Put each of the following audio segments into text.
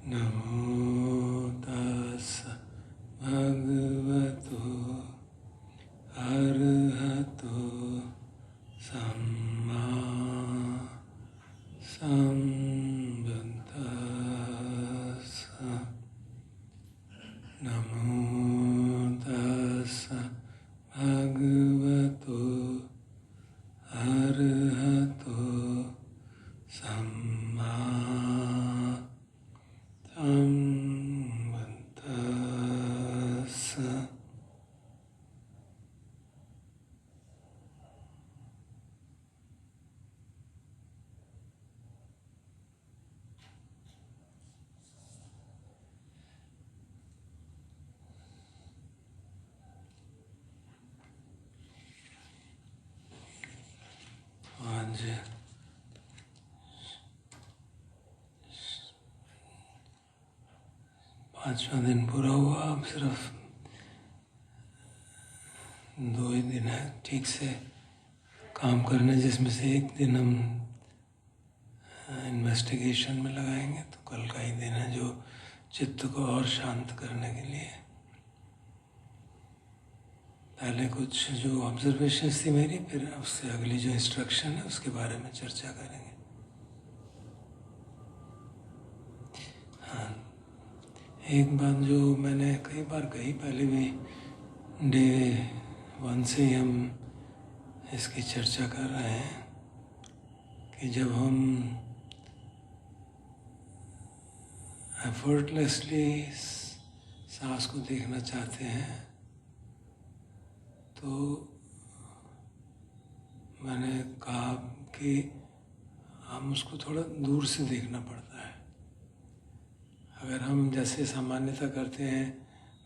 नमो तस्स भगवतो अरहतो सम्मा सम्बुद्धास्स। नमो तस्स भगवतो अरहतो सम्मा सम्बुद्धास्स। आज 5वां दिन पूरा हुआ। अब सिर्फ 2 ही दिन है ठीक से काम करने, जिसमें से एक दिन हम इन्वेस्टिगेशन में लगाएंगे। तो कल का ही दिन है जो चित्त को और शांत करने के लिए। पहले कुछ जो ऑब्जर्वेशंस थी मेरी, फिर उससे अगली जो इंस्ट्रक्शन है उसके बारे में चर्चा करेंगे। हाँ, एक बात जो मैंने कई बार कही, पहले भी डे 1 से ही हम इसकी चर्चा कर रहे हैं कि जब हम एफर्टलेसली सांस को देखना चाहते हैं तो मैंने कहा कि हम उसको थोड़ा दूर से देखना पड़ता है। अगर हम जैसे सामान्यतः करते हैं,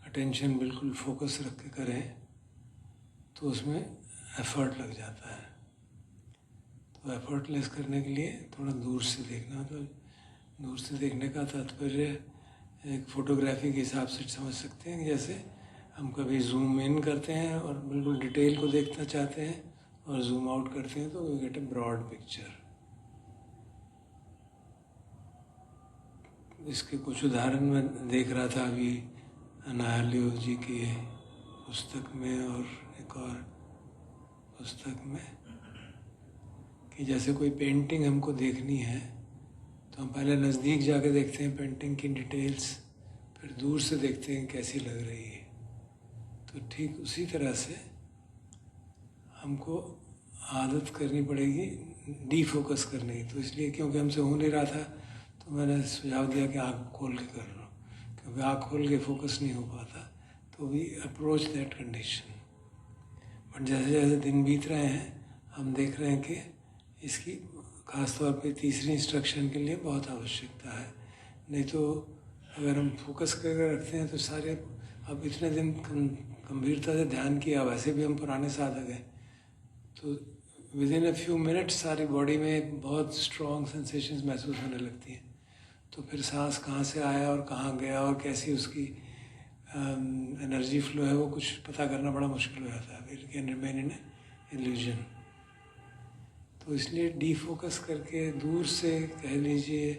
अटेंशन बिल्कुल फोकस रख के करें तो उसमें एफर्ट लग जाता है। तो एफर्टलेस करने के लिए थोड़ा दूर से देखना। तो दूर से देखने का तात्पर्य एक फोटोग्राफी के हिसाब से समझ सकते हैं। जैसे हम कभी जूम इन करते हैं और बिल्कुल डिटेल को देखना चाहते हैं, और जूम आउट करते हैं तो we get a broad picture. इसके कुछ उदाहरण मैं देख रहा था अभी अनाहल्यो जी की पुस्तक में और एक और पुस्तक में, कि जैसे कोई पेंटिंग हमको देखनी है तो हम पहले नज़दीक जाके देखते हैं पेंटिंग की डिटेल्स, फिर दूर से देखते हैं कैसी लग रही है। तो ठीक उसी तरह से हमको आदत करनी पड़ेगी डीफोकस करने की। तो इसलिए क्योंकि हमसे हो नहीं रहा था तो मैंने सुझाव दिया कि आँख खोल के कर लो, क्योंकि आँख खोल के फोकस नहीं हो पाता। तो we approach that condition. But जैसे जैसे दिन बीत रहे हैं हम देख रहे हैं कि इसकी ख़ास तौर पे तीसरी इंस्ट्रक्शन के लिए बहुत आवश्यकता है। नहीं तो अगर हम फोकस करके रखते हैं तो सारे, अब इतने दिन गंभीरता से ध्यान किया, वैसे भी हम पुराने साधक हैं, तो with in a few minutes सारी बॉडी में बहुत स्ट्रॉन्ग सेंसेशंस महसूस होने लगती हैं। तो फिर सांस कहाँ से आया और कहाँ गया और कैसी उसकी एनर्जी फ्लो है, वो कुछ पता करना बड़ा मुश्किल हो जाता है। It can remain in illusion. तो इसलिए डीफोकस करके दूर से कह लीजिए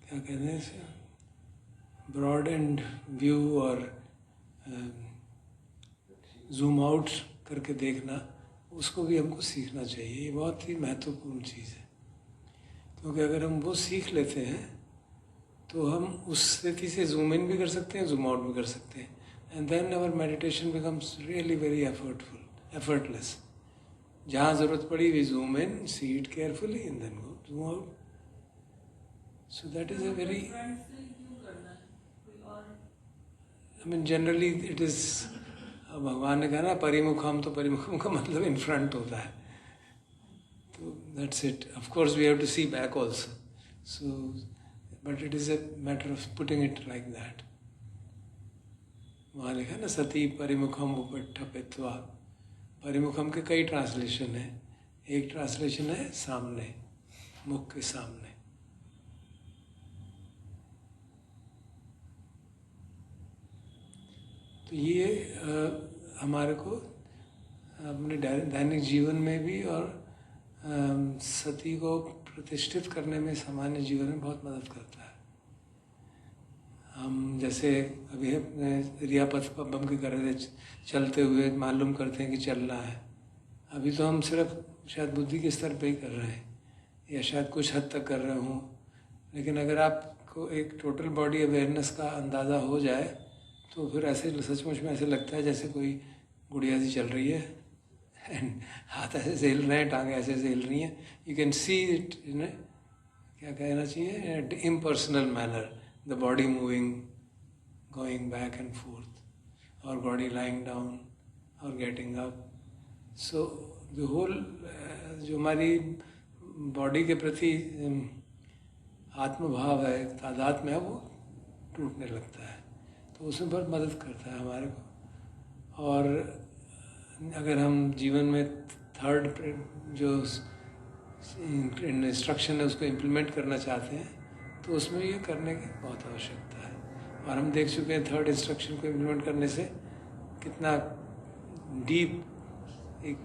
क्या कहते हैं इसे, ब्रॉड एंड व्यू और जूम आउट करके देखना, उसको भी हमको सीखना चाहिए। ये बहुत ही महत्वपूर्ण चीज़ है, क्योंकि अगर हम वो सीख लेते हैं तो हम उस स्थिति से जूम इन भी कर सकते हैं, जूम आउट भी कर सकते हैं। And then our meditation becomes really very effortless. जहाँ ज़रूरत पड़ी we zoom in, see it carefully and then go zoom out. So that is a very, I mean generally it is, भगवान ने कहा ना परिमुखम, तो परिमुखम का मतलब इन फ्रंट होता है। तो that's it. Of course we have to see back also, so but it is a matter of putting it like that. वहाँ लिखा ना सती परिमुखम उपट्ठपित्वा। परिमुखम के कई ट्रांसलेशन हैं। एक ट्रांसलेशन है सामने, मुख के सामने। तो ये हमारे को अपने दैनिक जीवन में भी और सती को प्रतिष्ठित करने में सामान्य जीवन में बहुत मदद करता है। हम जैसे अभी अपने रियापथ पर बम की कर रहे थे, चलते हुए मालूम करते हैं कि चलना है। अभी तो हम सिर्फ शायद बुद्धि के स्तर पे ही कर रहे हैं या शायद कुछ हद तक कर रहे हों, लेकिन अगर आपको एक टोटल बॉडी अवेयरनेस का अंदाज़ा हो जाए तो फिर ऐसे सचमुच में ऐसे लगता है जैसे कोई गुड़िया सी चल रही है एंड हाथ ऐसे हिल रहे हैं, टांगे ऐसे हिल रही हैं। You can see it in क्या कहना चाहिए, impersonal manner, the body moving, going back and forth, or body lying down or getting up. So the whole जो हमारी बॉडी के प्रति आत्मभाव है, तादाद में है, वो टूटने लगता है। तो उसमें बहुत मदद करता है हमारे को। और अगर हम जीवन में थर्ड जो इंस्ट्रक्शन है उसको इम्प्लीमेंट करना चाहते हैं तो उसमें ये करने की बहुत आवश्यकता है। और हम देख चुके हैं थर्ड इंस्ट्रक्शन को इम्प्लीमेंट करने से कितना डीप एक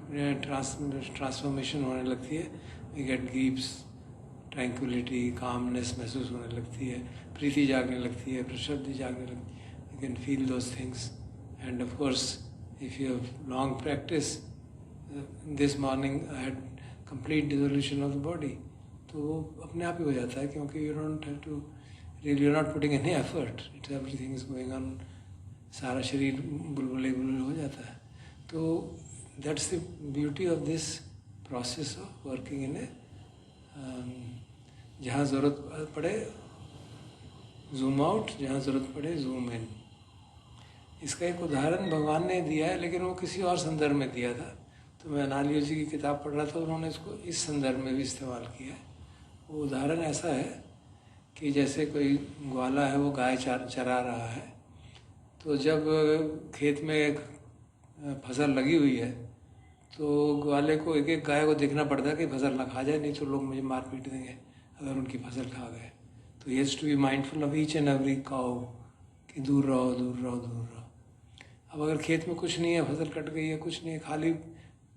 ट्रांसफॉर्मेशन होने लगती है। We get grips, tranquility, calmness महसूस होने लगती है, प्रीति जागने लगती है, प्रशुद्धि जागने लगती है। You can feel those things and of course if you have long practice, this morning I had complete dissolution of the body, तो वो अपने आप ही हो जाता है, क्योंकि you don't have to really, you are not putting any effort, it's everything is going on, सारा शरीर बुलबुले बुलबुले हो जाता है। तो that's the beauty of this process of working in a, जहाँ ज़रूरत पड़े जूम आउट, जहाँ ज़रूरत पड़े जूम इन। इसका एक उदाहरण भगवान ने दिया है, लेकिन वो किसी और संदर्भ में दिया था। तो मैं अनालियो जी की किताब पढ़ रहा था, उन्होंने इसको इस संदर्भ में भी इस्तेमाल किया है। वो उदाहरण ऐसा है कि जैसे कोई ग्वाला है, वो गाय चरा रहा है, तो जब खेत में एक फसल लगी हुई है तो ग्वाले को एक एक गाय को देखना पड़ता है कि फसल ना खा जाए, नहीं तो लोग मुझे मार पीट देंगे अगर उनकी फसल खा गए। तो he has to be mindful of each and every cow कि दूर रहो दूर रहो दूर रहो। अब अगर खेत में कुछ नहीं है, फसल कट गई है, कुछ नहीं है, खाली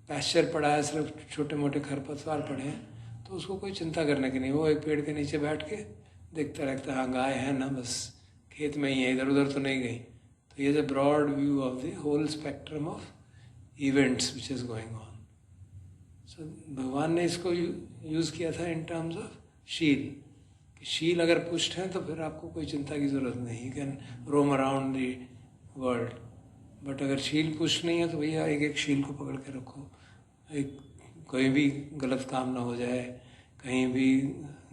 पैस्चर पड़ा है, सिर्फ छोटे मोटे खरपतवार पड़े हैं, तो उसको कोई चिंता करने की नहीं। वो एक पेड़ के नीचे बैठ के देखता रहता है, हाँ गाय है ना, बस खेत में ही है, इधर उधर तो नहीं गई। तो ये is a broad view of the whole spectrum of events which is going on. So भगवान ने इसको यूज़ किया था इन टर्म्स ऑफ शील, कि शील अगर पुष्ट है तो फिर आपको कोई चिंता की ज़रूरत नहीं, you can roam around the world. But अगर शील पुष्ट नहीं है तो भैया एक एक शील को पकड़ के रखो, एक कोई भी गलत काम ना हो जाए, कहीं भी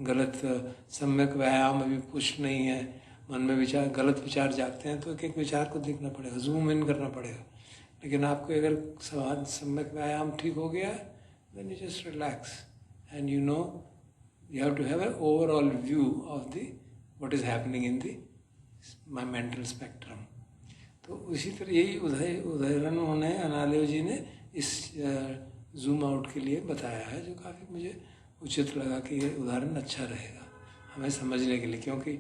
गलत सम्यक व्यायाम अभी पुष्ट नहीं है, मन में विचार गलत विचार जागते हैं, तो एक एक विचार को देखना पड़ेगा, जूम इन करना पड़ेगा। लेकिन आपको अगर सम्यक व्यायाम ठीक हो गया है, then you just relax and you know you have to have an overall view of the what is happening in the my mental spectrum. तो उसी तरह यही उदाहरण उन्होंने अनालियो जी ने इस जूम आउट के लिए बताया है, जो काफ़ी मुझे उचित लगा कि ये उदाहरण अच्छा रहेगा हमें समझने के लिए, क्योंकि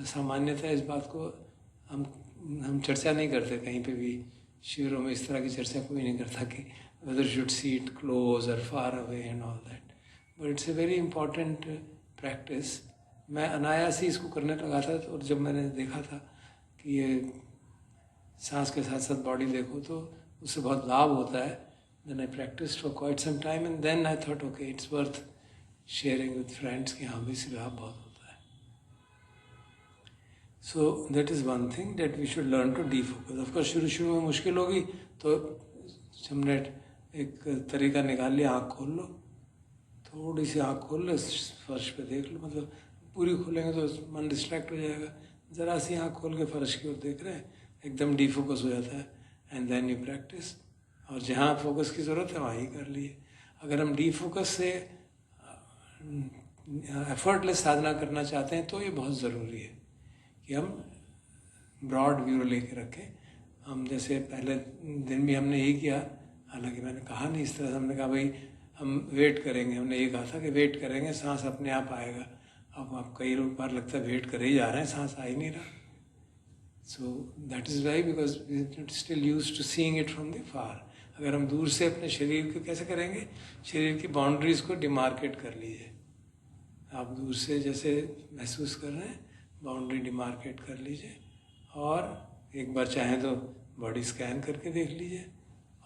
सामान्यतः इस बात को हम चर्चा नहीं करते कहीं पे भी, शिविरों में इस तरह की चर्चा कोई नहीं करता कि whether should sit close or far away and all that, but it's a very important practice. मैं अनायास ही इसको करने लगा था, और जब मैंने देखा था कि ये सांस के साथ साथ बॉडी देखो तो उससे बहुत लाभ होता है, then I practiced for quite some time and then I thought okay it's worth sharing with friends कि हाँ भी इससे लाभ बहुत होता है। So that is one thing that we should learn to defocus. Of course शुरू में मुश्किल होगी, तो हमने एक तरीका निकाल लिया, आँख खोल लो, थोड़ी सी आँख खोल लो, फर्श पे देख लो, मतलब पूरी खोलेंगे तो मन डिस्ट्रैक्ट हो जाएगा, ज़रा सी आँख खोल के फर्श की ओर देख रहे हैं, एकदम डीफोकस हो जाता है। एंड देन यू प्रैक्टिस, और जहाँ फोकस की ज़रूरत है वहाँ ही कर लिए। अगर हम डीफोकस से एफर्टलेस साधना करना चाहते हैं तो ये बहुत ज़रूरी है कि हम ब्रॉड व्यू लेके रखें। हम जैसे पहले दिन भी हमने यही किया, हालांकि मैंने कहा नहीं इस तरह से, हमने कहा भाई हम वेट करेंगे, हमने ये कहा था कि वेट करेंगे, सांस अपने आप आएगा। अब आप कई बार लगता है वेट करे ही जा रहे हैं, सांस आ ही नहीं रहा। So that is why, because we are still used to seeing it from the far. अगर हम दूर से अपने शरीर को कैसे करेंगे, शरीर की बाउंड्रीज को डिमार्केट कर लीजिए. आप दूर से जैसे महसूस कर रहे हैं, बाउंड्री डिमार्केट कर लीजिए, और एक बार चाहें तो बॉडी स्कैन करके देख लीजिए,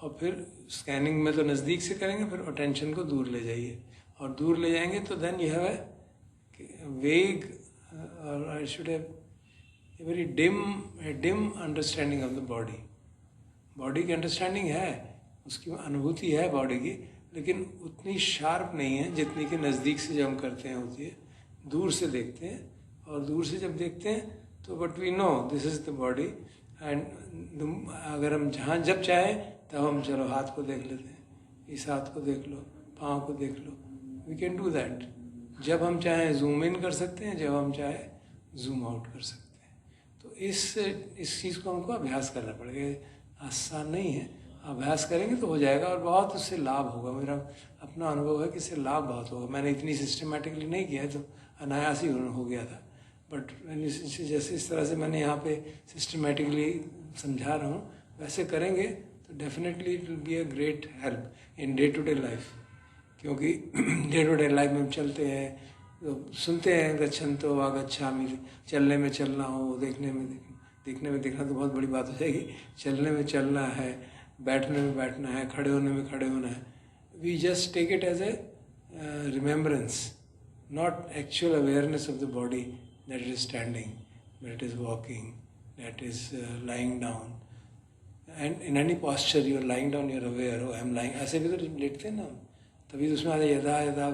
और फिर स्कैनिंग में तो नज़दीक से करेंगे, फिर अटेंशन को दूर ले जाइए, और दूर ले जाएंगे तो देन यू हैव ए वेग, और I should have a very dim understanding of the body. Body की अंडरस्टैंडिंग है, उसकी अनुभूति है बॉडी की, लेकिन उतनी शार्प नहीं है जितनी कि नज़दीक से जब हम करते हैं होती है. दूर से देखते हैं, और दूर से जब देखते हैं तो but we know this is the body. And अगर हम जहाँ जब चाहें तब हम चलो हाथ को देख लेते हैं, इस हाथ को देख लो, पाँव को देख लो, वी कैन डू दैट. जब हम चाहें जूम इन कर सकते हैं, जब हम चाहें जूम आउट कर सकते हैं. तो इस चीज़ को हमको अभ्यास करना पड़ेगा. आसान नहीं है, अभ्यास करेंगे तो हो जाएगा, और बहुत उससे लाभ होगा. मेरा अपना अनुभव है कि इससे लाभ बहुत होगा. मैंने इतनी सिस्टमेटिकली नहीं किया है, तो अनायास ही हो गया था. बट जैसे इस तरह से मैंने यहाँ पे सिस्टमेटिकली समझा रहा हूँ, वैसे करेंगे तो definitely it will be a great help in day to day life. क्योंकि डे टू डे लाइफ में हम चलते हैं, तो सुनते हैं गच्छन्तो वा गच्छामि, चलने में चलना हो, देखने में देखना तो बहुत बड़ी बात हो जाएगी. चलने में चलना है, बैठने में बैठना है, खड़े होने में खड़े होना है. We just take it as a remembrance, not actual awareness of the body that it is standing, that it is walking, that is lying down. And in any posture you are lying down, you are aware, oh I am lying. ऐसे भी तो लेटते हैं ना, तभी तो उसमें आता यदा यदा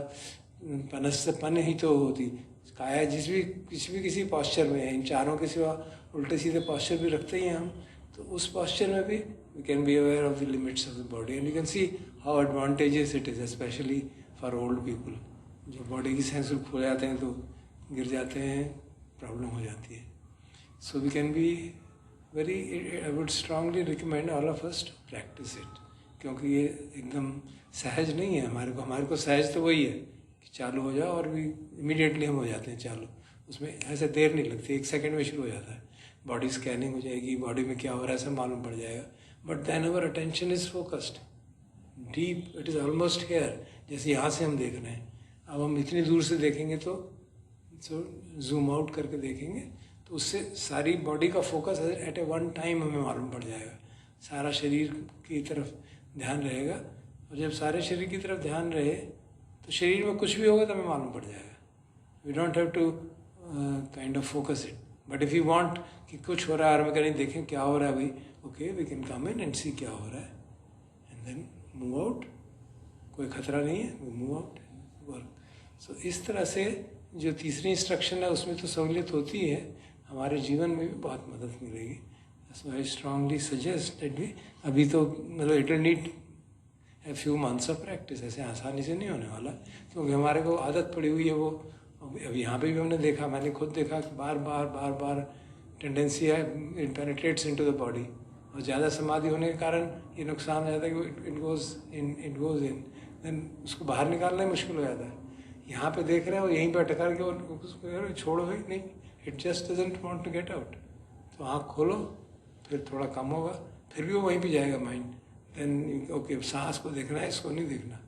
पनस्य पन ही तो होती काया. किसी पॉस्चर में है, इन चारों के सिवा उल्टे सीधे पॉस्चर भी रखते ही हैं हम, तो उस पॉस्चर में भी we can be aware of the limits of the body. And you can see how advantages it is, specially for old people. जो बॉडी की सेंस खो जाते हैं तो गिर जाते हैं, प्रॉब्लम हो जाती है. So we can be very, I would strongly recommend all of us to practice it. क्योंकि ये एकदम सहज नहीं है. हमारे को सहज तो वही है कि चालू हो जाओ, और भी इमीडिएटली हम हो जाते हैं चालू. उसमें ऐसे देर नहीं लगती, 1 सेकंड में शुरू हो जाता है. बॉडी स्कैनिंग हो जाएगी, बॉडी में क्या हो रहा है सब मालूम पड़ जाएगा. But then our attention is focused deep, it is almost here. जैसे यहाँ से हम देख रहे हैं, अब हम इतनी दूर से देखेंगे तो जूम आउट करके देखेंगे, तो उससे सारी बॉडी का focus at A one time हमें मालूम पड़ जाएगा. सारा शरीर की तरफ ध्यान रहेगा, और जब सारे शरीर की तरफ ध्यान रहे तो शरीर में कुछ भी होगा तो हमें मालूम पड़ जाएगा. We don't have to kind of focus it. But if you want कि कुछ हो रहा है और हम करें देखें क्या हो रहा है भाई, okay we can come in and see क्या हो रहा है, एंड देन मूव आउट. कोई खतरा नहीं है, वी मूव आउट वर्क. सो इस तरह से जो तीसरी इंस्ट्रक्शन है उसमें तो सहूलियत होती है, हमारे जीवन में भी बहुत मदद मिलेगी. सो आई स्ट्रांगली सजेस्ट दैट भी अभी तो मतलब it will need a few months of practice. ऐसे आसानी से नहीं होने वाला, क्योंकि हमारे को आदत पड़ी हुई है. वो अब यहाँ पे भी हमने देखा, मैंने खुद देखा कि बार बार टेंडेंसी है, it penetrates into the body. और ज़्यादा समाधि होने के कारण ये नुकसान हो जाता है कि इट गोज इन देन उसको बाहर निकालना ही मुश्किल हो जाता है. यहाँ पे देख रहे हो, यहीं पे अटका के उसको छोड़ो ही नहीं, it just doesn't want to get out. तो आँख खोलो, फिर थोड़ा कम होगा, फिर भी वो वहीं पे जाएगा माइंड. देन ओके, सांस को देखना है, इसको नहीं देखना.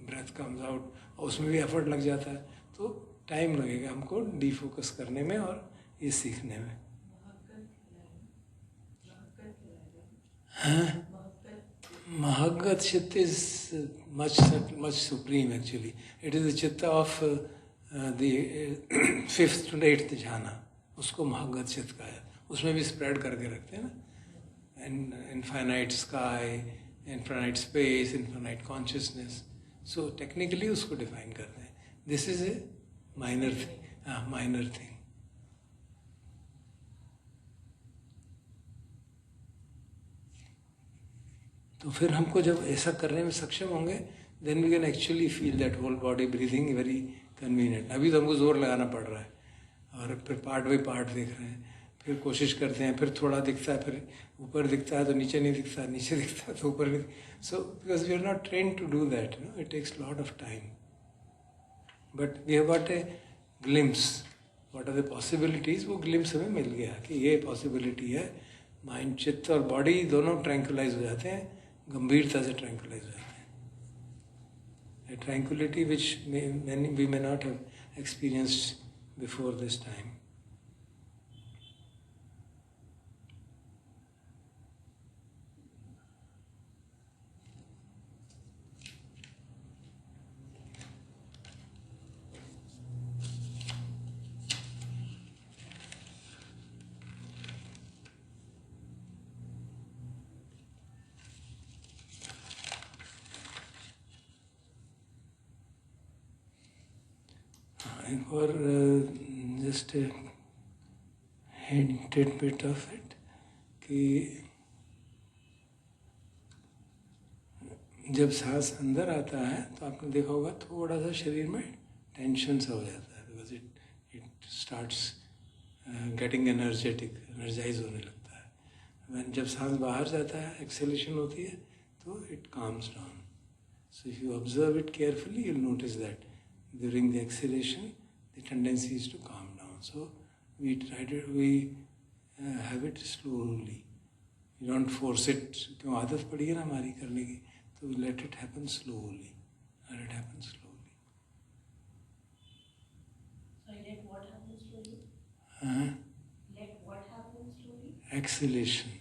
ब्रेथ कम्स आउट, और उसमें भी एफर्ट लग जाता है, तो टाइम लगेगा हमको डीफोकस करने में और ये सीखने में. हाँ, Mahaggat Chitta is much supreme actually. It is the Chitta of the 5th to 8th jhana. उसको Mahaggat Chitta का है. उसमें भी स्प्रेड करके रखते हैं ना. Infinite sky, infinite space, infinite consciousness. So technically उसको define करते हैं. This is a minor thing. Minor thing. तो फिर हमको जब ऐसा करने में सक्षम होंगे, then we can actually feel that whole body breathing very convenient. अभी तो हमको जोर लगाना पड़ रहा है, और फिर पार्ट बाई पार्ट देख रहे हैं, फिर कोशिश करते हैं, फिर थोड़ा दिखता है, फिर ऊपर दिखता है तो नीचे नहीं दिखता, नीचे दिखता है तो ऊपर नहीं. So because we are not train to do that, it takes lot of time. But we have got a glimpse what are the possibilities, वो ग्लिम्स हमें मिल गया कि ये पॉसिबिलिटी है। माइंड, चित्त और बॉडी दोनों ट्रैंकुलाइज हो जाते हैं, गंभीरता से ट्रैंकुलाइज हो जाते हैं। A tranquility which we may not have experienced before this time. और just hinted bit of it कि जब सांस अंदर आता है तो आपने देखा होगा थोड़ा सा शरीर में टेंशन सा हो जाता है, because it starts getting energize होने लगता है। जब सांस बाहर जाता है, एक्सेलेशन होती है, तो it calms down. So if you observe it carefully, you notice that during the exhalation the tendency is to calm down. So we have it slowly. We don't force it. क्यों आदत पड़ी है ना हमारी करने की, तो we let it happen slowly. Let it happen slowly. So let what happen slowly? Let what happen slowly? Exhalation.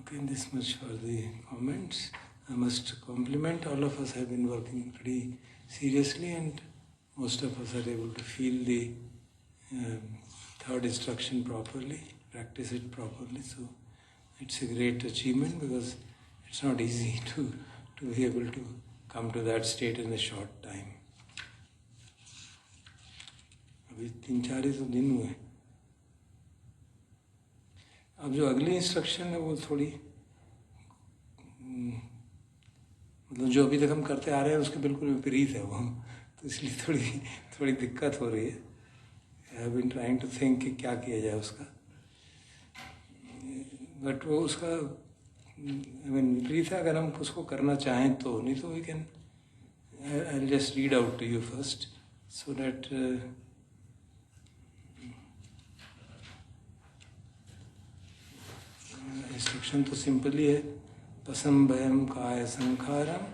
Okay, this much for the comments. I must compliment, all of us have been working pretty seriously, and most of us are able to feel the third instruction properly, practice it properly. So it's a great achievement, because it's not easy to be able to come to that state in a short time. अभी 3-4 ही तो दिन हुए। अब जो अगली instruction है वो थोड़ी मतलब जो अभी तक हम करते आ रहे हैं उसके बिल्कुल विपरीत है वो, तो इसलिए थोड़ी दिक्कत हो रही है। I have been trying to think कि क्या किया जाए उसका, बट वो उसका विपरीत है अगर हम उसको करना चाहें तो, नहीं तो we can, I will just read out to you first so that instruction तो सिंपल ही है। पसंभयम काय संखारम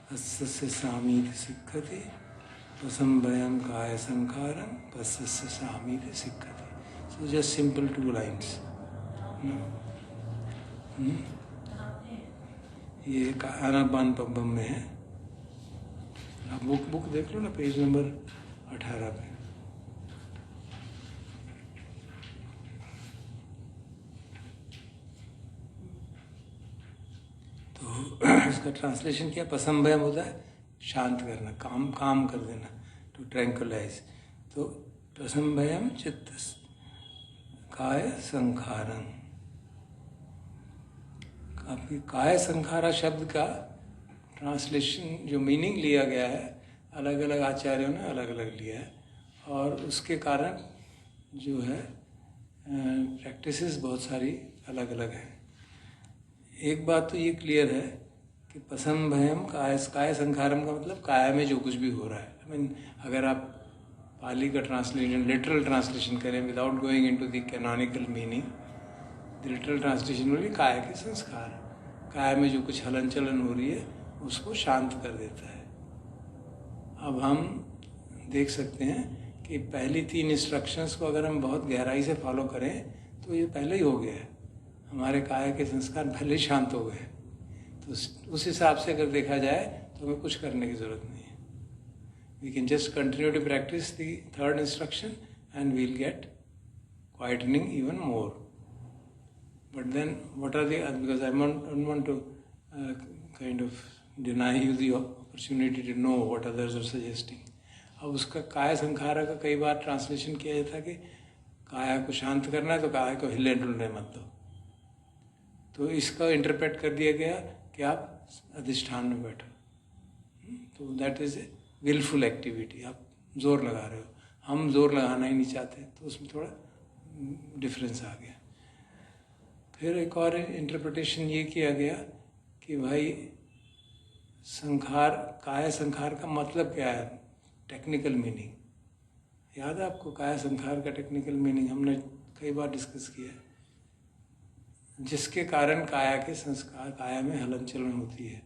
पस्यस्य सामीति सिक्खति, पसंभयम काय संखारम पस्यस्य सामीति सिक्खति। So just simple 2 lines. ये आनापानपब्बम में है। आप बुक देख लो ना, पेज नंबर 18 पे। इसका ट्रांसलेशन क्या, पसंभयम होता है शांत करना, काम कर देना, टू ट्रैंकुलाइज। तो पसंभयम चित्त काय संखारम, आपकी काय संखारा शब्द का ट्रांसलेशन जो मीनिंग लिया गया है, अलग अलग आचार्यों ने अलग अलग लिया है, और उसके कारण जो है प्रैक्टिसेस बहुत सारी अलग अलग हैं। एक बात तो ये क्लियर है कि पसंभयम काय संखारम का मतलब काया में जो कुछ भी हो रहा है। आई मीन अगर आप पाली का ट्रांसलेशन, लिटरल ट्रांसलेशन करें without going into the canonical meaning, the literal translation में भी काया के संस्कार, काया में जो कुछ हलन चलन हो रही है उसको शांत कर देता है। अब हम देख सकते हैं कि पहली 3 इंस्ट्रक्शंस को अगर हम बहुत गहराई से फॉलो करें तो ये पहले ही हो गया है, हमारे काया के संस्कार पहले शांत हो गए। तो उस हिसाब से अगर देखा जाए तो हमें कुछ करने की ज़रूरत नहीं है। We can just continue to practise the 3rd instruction and we'll get quietening even more. But then what are the, because I don't want to kind of deny you the opportunity to know what others are suggesting. अब उसका काय संखारा का कई बार translation किया जाता है कि काया को शांत करना है तो काया को हिले डुलने मत दो, तो इसका इंटरप्रेट कर दिया गया कि आप अधिष्ठान में बैठो। तो that is a wilful activity, आप जोर लगा रहे हो, हम जोर लगाना ही नहीं चाहते, तो उसमें थोड़ा डिफरेंस आ गया। फिर एक और इंटरप्रिटेशन ये किया गया कि भाई संखार, काय संखार का मतलब क्या है, टेक्निकल मीनिंग याद है आपको? काया संखार का टेक्निकल मीनिंग हमने कई बार डिस्कस किया है, जिसके कारण काया के संस्कार, काया में हलन चलन होती है,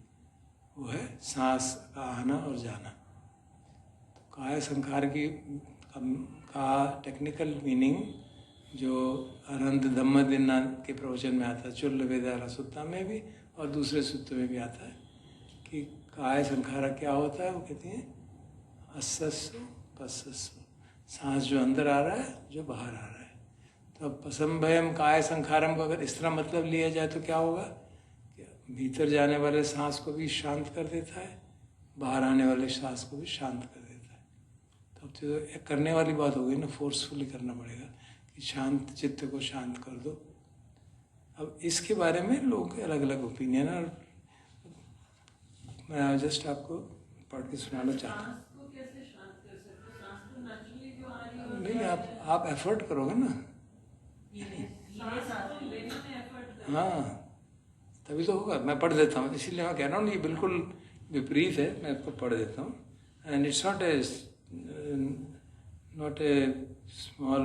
वो है सांस का आना और जाना। तो काया संखार का टेक्निकल मीनिंग जो अनंत धम्मदिना के प्रवचन में आता है, चुल्ल वेदारा सुत्ता में भी और दूसरे सूत्र में भी आता है कि काय संखारा क्या होता है। वो कहती हैं अस्सस्सु पस्सस्सु, सांस जो अंदर आ रहा है, जो बाहर आ रहा है। तो अब पसंभयम काय संखारम को अगर इस तरह मतलब लिया जाए तो क्या होगा? भीतर जाने वाले सांस को भी शांत कर देता है, बाहर आने वाले सांस को भी शांत कर देता है। तो अब तो एक करने वाली बात हो गई ना, फोर्सफुली करना पड़ेगा कि शांत चित्त को शांत कर दो। अब इसके बारे में लोगों के अलग अलग ओपिनियन है, और मैं जस्ट आपको पढ़ के सुनाना चाहता हूँ। नहीं, आप एफर्ट करोगे ना, हाँ तभी तो होगा। मैं पढ़ देता हूँ, इसीलिए मैं कह रहा हूँ ये बिल्कुल विपरीत है। मैं आपको पढ़ देता हूँ। And it's not a small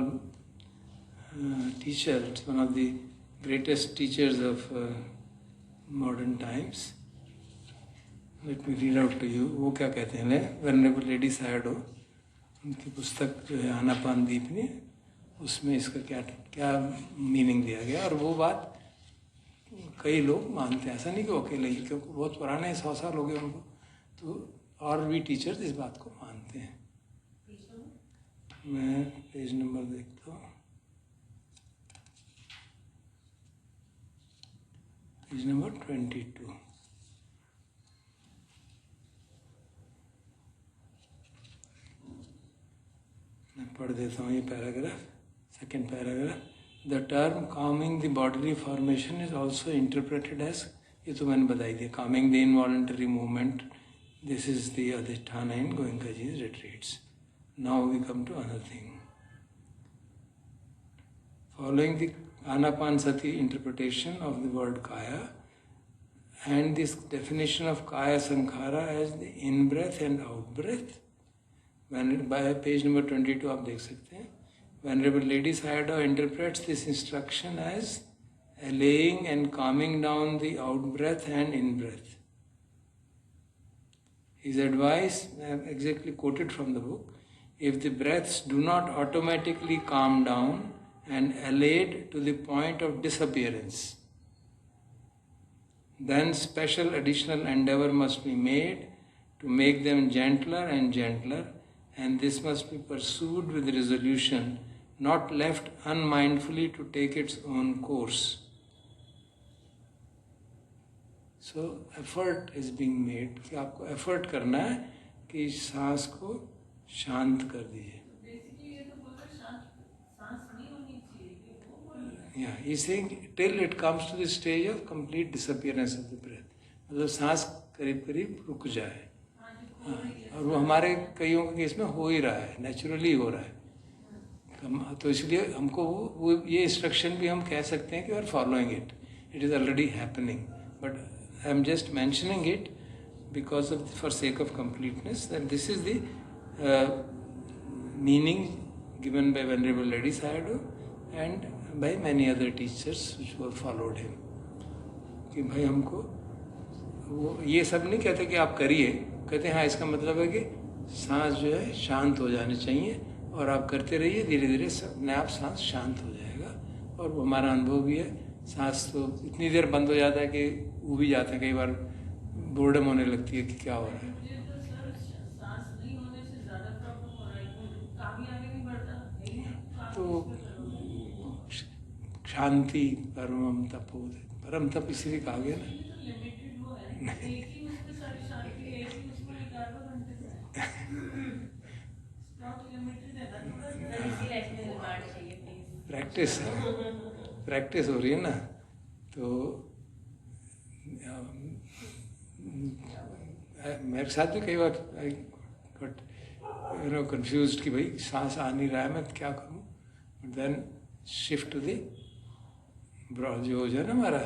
teacher, it's one of the greatest teachers of modern times. Let me read out to you. वो क्या कहते हैं, वेनरेबल लेडी सायडो, उनकी पुस्तक जो है आनापानदीपिनी, उसमें इसका क्या क्या मीनिंग दिया गया। और वो बात कई लोग मानते हैं, ऐसा नहीं कि वो अकेले ही, क्योंकि बहुत पुराने 100 साल हो गए उनको, तो और भी टीचर्स इस बात को मानते हैं। मैं पेज नंबर देखता हूँ, पेज नंबर 22। मैं पढ़ देता हूँ ये paragraph, second paragraph. The term calming the bodily formation is also interpreted as, ये तो मैंने बताई थी, calming the involuntary movement, this is the adhitthana in गोयंकाजी's retreats. Now we come to another thing. Following the Anapanasati interpretation of the word kaya and this definition of kaya sankhara as the in-breath and out-breath, when by page number 22 आप देख सकते हैं, Venerable Lady Sayadaw interprets this instruction as allaying and calming down the out-breath and in-breath. His advice, I have exactly quoted from the book, if the breaths do not automatically calm down and allayed to the point of disappearance, then special additional endeavor must be made to make them gentler and gentler, and this must be pursued with resolution, not left unmindfully to take its own course. So effort is being made कि आपको effort करना है कि सांस को शांत कर दीजिए। Yeah, he's saying till it comes to the stage of complete disappearance of the breath, मतलब सांस करीब करीब रुक जाए। हाँ, और वो हमारे कईयों के केस में हो ही रहा है, नेचुरली हो रहा है। तो इसलिए हमको वो ये इंस्ट्रक्शन भी हम कह सकते हैं कि are following it, it is already happening, but I am just mentioning it because of for sake of completeness, that this is the meaning given by Venerable Lady Sayadaw and by many other teachers which were followed him. कि भाई हमको वो ये सब नहीं कहते कि आप करिए, कहते हैं हाँ इसका मतलब है कि सांस जो है शांत हो जानी चाहिए और आप करते रहिए, धीरे धीरे अपने आप सांस शांत हो जाएगा। और वो हमारा अनुभव भी है, सांस तो इतनी देर बंद हो जाता है कि वो भी जाते हैं, कई बार बोर्डम होने लगती है कि क्या हो रहा है। तो शांति परम तप हो, परम तप इसलिए कहा गया ना। प्रैक्टिस हो रही है ना, तो मेरे साथ भी कई बार कंफ्यूज्ड कि भाई सांस आ नहीं रहा है, मैं क्या करूं। देन शिफ्ट टू दी जो है ना हमारा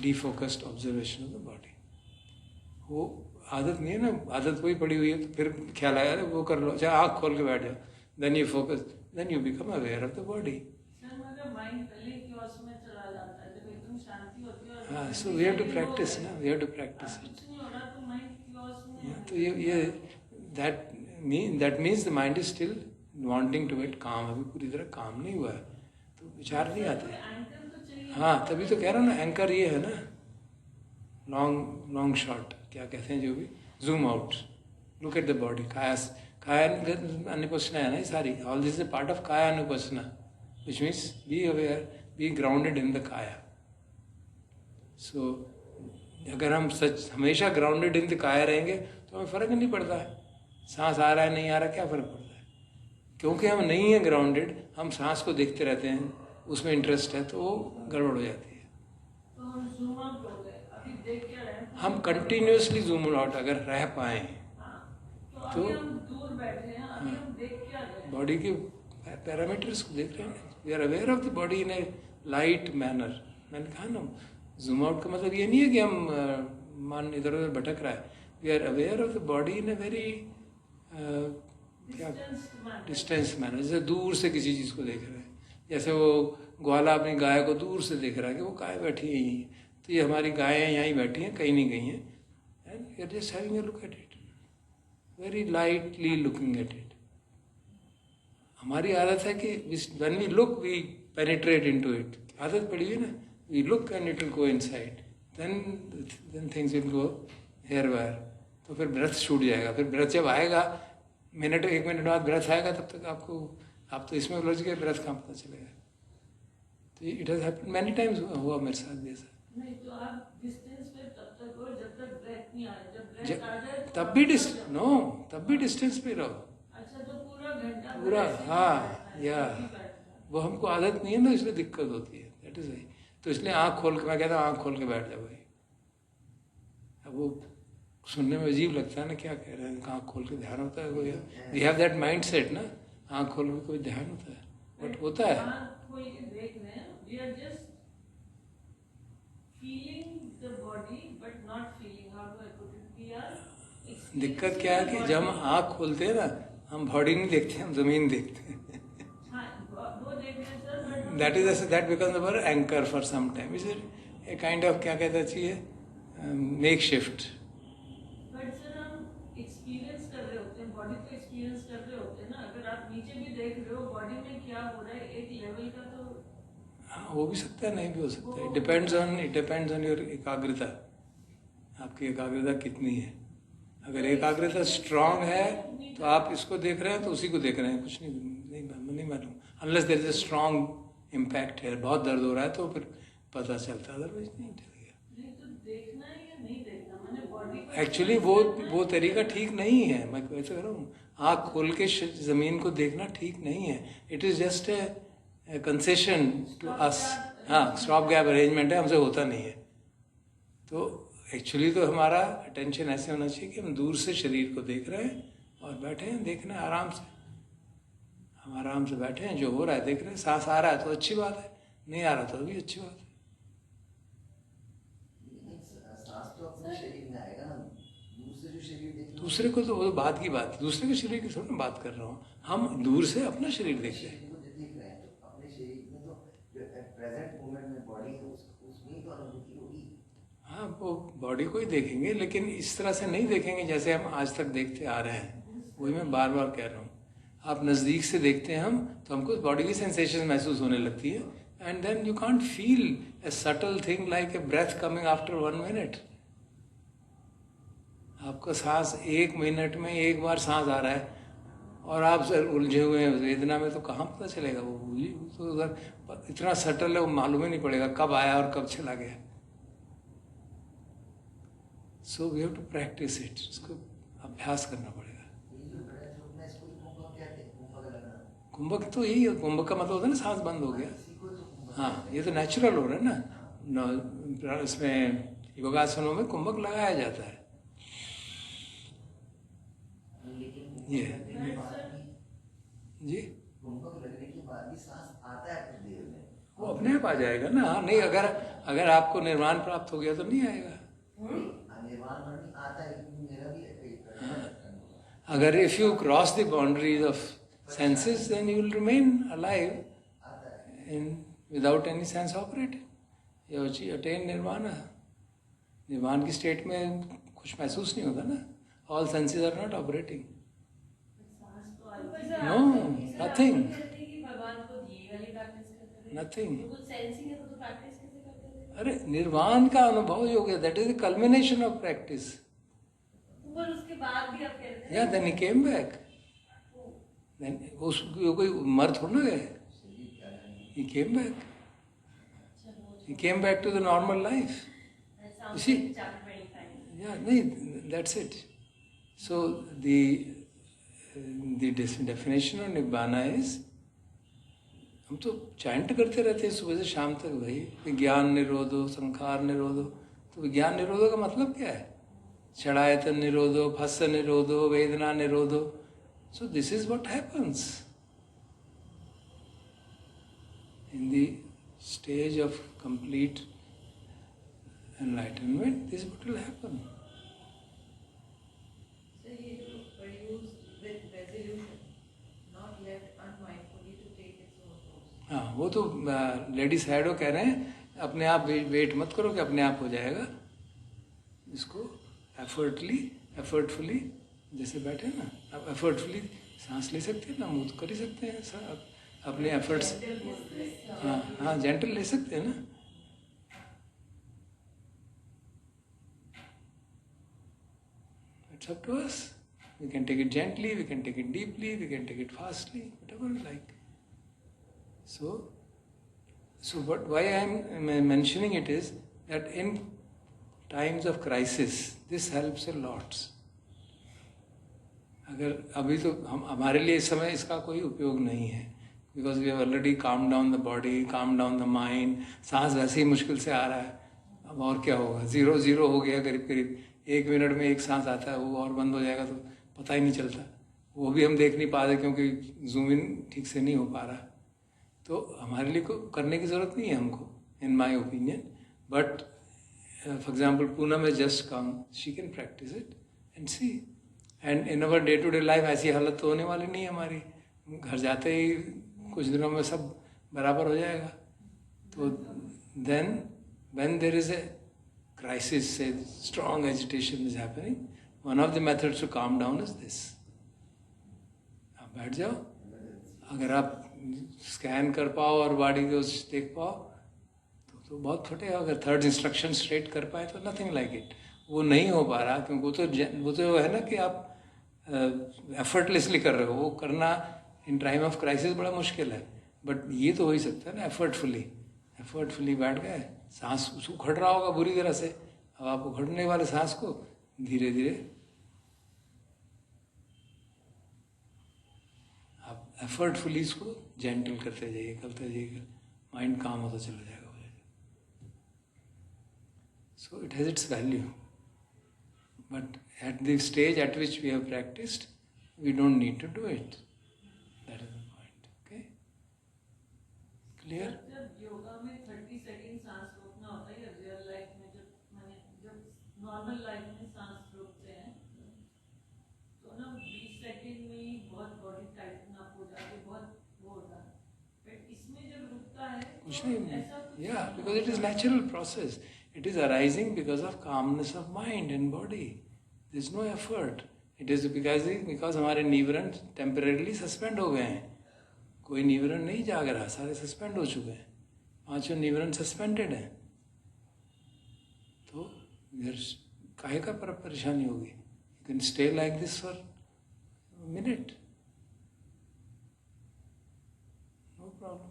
defocused observation of the body, वो आदत नहीं है ना, आदत वही पड़ी हुई है, तो फिर ख्याल आया, अरे वो कर लो, अच्छा आँख खोल के बैठ जाओ, then you focus, then you become aware of the body. Sir मगर माइंड पहले क्योस में चला जाता है, जब एकदम शांति होती है और हाँ, so we have to practice ना, we have to practice it. कुछ नहीं हो रहा तो माइंड क्योस में तो ये that means the mind is still wanting to get calm, अभी पूरी तरह काम नहीं हुआ है, तो विचार नहीं आते। एंकर तो चाहिए। हाँ, तभी तो कह रहा हूँ ना, एंकर ये है ना, लॉन्ग शॉट क्या कहते हैं, जो भी zoom out, look at the body, काया अनुपसना है ना ये सारी, all this is part of kaya anupassana, which means be aware, be grounded in the kaya. So अगर हम सच हमेशा ग्राउंडेड इन द काया रहेंगे तो हमें फर्क नहीं पड़ता है, सांस आ रहा है नहीं आ रहा, क्या फर्क पड़ता है, क्योंकि हम नहीं हैं ग्राउंडेड, हम सांस को देखते रहते हैं, उसमें इंटरेस्ट है, तो वो गड़बड़ हो जाती है। तो हम जूम आउट हो गए, अभी देख क्या रहे हैं? हम कंटिन्यूसली जूम आउट अगर रह पाए तो अभी हम दूर बैठे हैं, अभी हम देख क्या रहे हैं? बॉडी के पैरामीटर्स को देख रहे हैं, we are aware of the body in a light manner. मैंने कहा ना, जूम आउट का मतलब ये नहीं है कि हम मान इधर उधर भटक रहा है, we are aware of the body in a very क्या डिस्टेंस मैनर, जैसे दूर से किसी चीज़ को देख रहे हैं, जैसे वो ग्वाला अपनी गाय को दूर से देख रहा है कि वो गाय बैठी है यहीं, तो ये हमारी गायें यहीं बैठी हैं, कहीं नहीं गई हैं, and we are just having a look at it, very lightly looking at it. हमारी आदत है कि when we look we penetrate into it, आदत पड़ी है ना, we look and it will go inside, then things will go haywire, तो फिर ब्रेथ छूट जाएगा, फिर ब्रेथ जब आएगा, एक मिनट बाद ब्रेथ आएगा, तब तक आप तो इसमें उलझ गए, ब्रेथ कहाँ पता चलेगा। तो it has happened many times, हुआ मेरे साथ भी ऐसा। नहीं तो आप डिस्टेंस पे तब तक हो जब तक ब्रेथ नहीं आ रहा, जब ब्रेथ आ जाए तो तब भी डिस्टेंस पे रहो। अच्छा, तो पूरा घंटा पूरा, ऐसे ही हाँ, बैठना है, या ऐसे ही बैठना है। वो हमको आदत नहीं है ना, इसलिए दिक्कत होती है, दैट इज वाई। तो इसलिए आँख खोल के, मैं कहता हूँ आँख खोल के बैठ जाओ भाई। अब वो सुनने में अजीब लगता है ना, क्या कह रहे हैं, आँख खोल के ध्यान होता है कोई, we have that mind set ना, आँख खोल के कोई ध्यान होता है, बट होता है। आँख खोल के देख रहे हैं, we are just feeling the body but not feeling, how do I put it, we are experiencing दिक्कत क्या है the कि body. जब हम आँख खोलते हैं ना, हम बॉडी नहीं देखते, हम जमीन देखते हैं। हाँ, वो देख रहे हैं sir, but that becomes our anchor for some time. Is it a kind of, क्या कहना चाहिए, makeshift. but सर हम एक्सपीरियंस कर रहे होते हैं, बॉडी को एक्सपीरियंस कर रहे होते हैं ना, अगर आप नीचे भी देख रहे हो बॉडी में क्या हो रहा है, एक लेवल का तो हाँ, हो भी सकता है, नहीं भी हो सकता है, इट डिपेंड्स ऑन योर एकाग्रता, आपकी एकाग्रता कितनी है। अगर एकाग्रता स्ट्रांग है तो आप इसको देख रहे हैं तो उसी को देख रहे हैं, कुछ नहीं मालूम, unless there is a strong impact है, बहुत दर्द हो रहा है तो फिर पता चलता है, अदरवाइज नहीं चलेगा। नहीं, तो देखना है या नहीं देखना, मैंने बॉडी को एक्चुअली वो तरीका ठीक नहीं है, मैं वैसे कह रहा हूँ, आँख खोल के जमीन को देखना ठीक नहीं है, it is just a concession to us. हाँ, स्टॉप गैप अरेंजमेंट है, हमसे होता नहीं है। तो एक्चुअली तो हमारा अटेंशन ऐसे होना चाहिए कि हम दूर से शरीर को देख रहे हैं और बैठे हैं, देखना है आराम से, हम आराम से बैठे हैं, जो हो रहा है देख रहे हैं, सांस आ रहा है तो अच्छी बात है, नहीं आ रहा तो भी अच्छी बात है। सांस तो अपने शरीर में आएगा ना, दूसरे जो शरीर देख दूसरे को तो वो बात की बात, दूसरे के शरीर की थोड़ी ना बात कर रहा हूँ, हम दूर से अपना शरीर देख रहे हैं। देख रहे हैं, तो अपने शरीर में तो जो प्रेजेंट मोमेंट में बॉडी है उसमें ही तो अनुभूति होगी। हाँ, वो बॉडी को ही देखेंगे, लेकिन इस तरह से नहीं देखेंगे जैसे हम आज तक देखते आ रहे हैं। वही मैं बार बार कह रहा हूँ, आप नज़दीक से देखते हैं हम, तो हमको बॉडी की सेंसेशन महसूस होने लगती है, and then you can't feel a subtle thing like a breath coming after 1 minute. आपका सांस 1 मिनट में एक बार सांस आ रहा है और आप सर उलझे हुए हैं वेदना में, तो कहाँ पता चलेगा, वो तो उधर इतना सटल है, वो मालूम ही नहीं पड़ेगा कब आया और कब चला गया। So we have to practice it, इसको अभ्यास करना पड़ेगा। ये जो ब्रेथ रोकना है, इसको कुंभक कहते हैं, कुंभक लगना। कुंभक तो यही है, कुंभक का मतलब होता है ना सांस बंद हो गया। इसी को तो कुंभक हाँ, ये तो नेचुरल हो रहा है ना, इसमें योगासनों में कुंभक लगाया जाता है। लेकिन ये लगने के बाद भी, जी, कुंभक लगने के बाद भी सांस आता है कुछ देर में, वो अपने आप आ जाएगा ना। हाँ, नहीं, अगर आपको निर्वाण प्राप्त हो गया तो नहीं आएगा। आने निर्वाण वर्णी आता है, क्योंकि मेरा भी अगर if you cross the boundaries of senses, then you will remain alive आता है। in without any sense operating. You attain nirvana. निर्वाण की स्टेट में कुछ महसूस नहीं होता ना. All senses are not operating. No, nothing. Nothing. अरे निर्वाण का अनुभव जो हो गया, that is the culmination of practice. पर उसके बाद भी आप कह रहे थे, Yeah, then he came back. Then वो कोई मर थोड़ा ना गए. He came back. He came back to the normal life. You see? Yeah, no, that's it. So the definition of nibbana is, हम तो चैंट करते रहते हैं सुबह से शाम तक भाई, विज्ञान निरोधो संखार निरोधो. तो विज्ञान निरोधो का मतलब क्या है? षडायतन निरोधो, भस्स निरोधो, वेदना निरोधो. So this is what happens in the stage of complete enlightenment. This is what will happen. So he used with resolution, not left unmindfully to take its own course. हाँ, वो तो लेडी सैडो कह रहे हैं, अपने आप wait मत करो कि अपने आप हो जाएगा. इसको एफर्टफुली जैसे बैठे ना, आप एफर्टफुली सांस ले सकते हैं ना, मूव कर ही सकते हैं सब अपने एफर्ट्स. हाँ हाँ, जेंटल ले सकते हैं ना. It's up to us. We can take it gently, we can take it deeply, we can take it fastly, whatever we like. So why I am mentioning it is that in times of crisis, this helps a lot. अगर अभी तो हमारे लिए इस समय इसका कोई उपयोग नहीं है, because we have already calm down the body, calm down the mind. सांस वैसे ही मुश्किल से आ रहा है, अब और क्या होगा. 0-0 हो गया करीब करीब. 1 मिनट में एक सांस आता है, वो और बंद हो जाएगा तो पता ही नहीं चलता. वो भी हम देख नहीं पा रहे क्योंकि जूम इन ठीक से नहीं हो पा रहा. तो हमारे लिए करने की ज़रूरत नहीं है हमको, in my opinion. But for example Poonam में just come, she can practice it and see. And in our day to day life ऐसी हालत तो होने वाली नहीं है हमारी. घर जाते ही कुछ दिनों में सब बराबर हो जाएगा. तो then when there is a crisis, say strong agitation is happening, one of the methods to calm down is this. आप बैठ जाओ. अगर आप स्कैन कर पाओ और बॉडी को देख पाओ तो बहुत फटे. अगर थर्ड इंस्ट्रक्शन स्ट्रेट कर पाए तो नथिंग लाइक इट. वो नहीं हो पा रहा क्योंकि वो तो है ना कि आप एफर्टलेसली कर रहे हो. वो करना इन टाइम ऑफ क्राइसिस बड़ा मुश्किल है. बट ये तो हो ही सकता है ना, एफर्टफुली बैठ गए. सांस उखड़ रहा होगा बुरी तरह से, अब आप उखड़ने वाले सांस को धीरे धीरे आप एफर्टफुली इसको जेंटल करते जाइए. माइंड काम होता चला जाएगा. So it has its value. But at the stage at which we have practised, we don't need to do it. That is the point. Okay, clear? जब योगा में 30 सेकंड सांस रोकना होता है, या रियल लाइफ में जब नॉर्मल लाइफ में सांस रोकते हैं तो ना 20 सेकंड में ही बहुत बॉडी टाइटन अप हो जाती है, बहुत वो होता है. बट इसमें जब रुकता है कुछ तो नहीं. ऐसा कुछ Yeah, because it is natural process. It is arising because of calmness of mind and body. There is no effort. It is because हमारे न्यूरन टेम्परेरीली सस्पेंड हो गए हैं. कोई न्यूरन नहीं जाग रहा, सारे सस्पेंड हो चुके हैं. 5 न्यूरन सस्पेंडेड हैं. तो काहे का परेशानी होगी. You can stay like this for minute, no problem.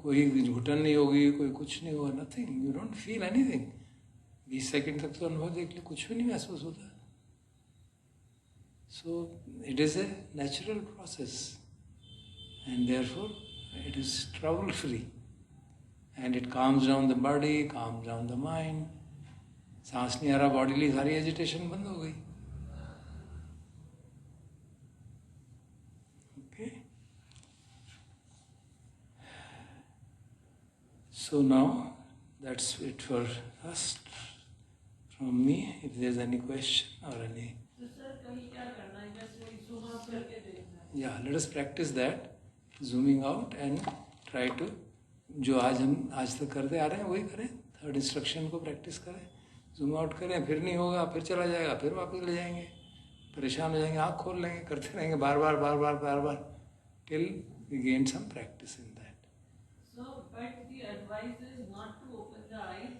कोई घुटन नहीं होगी, कोई कुछ नहीं होगा. Nothing. You don't feel anything. 20 second तक तो अनुभव देख लो, कुछ भी नहीं महसूस होता. So it is a natural process, and therefore it is trouble-free, and it calms down the body, calms down the mind. सांस नहीं आ रहा, बॉडीली सारी एजिटेशन बंद हो गई. Okay. So now that's it for us from me. If there's any question or any, तो sir कहीं क्या करना है, बस वही zoom out करके देखना है. yeah, let us practice that, zooming out and try to, जो हम आज तक करते आ रहे हैं वही करें. थर्ड इंस्ट्रक्शन को प्रैक्टिस करें, जूम आउट करें. फिर नहीं होगा, फिर चला जाएगा, फिर वापस ले जाएंगे, परेशान हो जाएंगे, आँख खोल लेंगे, करते रहेंगे बार बार till we gain some practice in that. So, but the advice is not to open the eyes.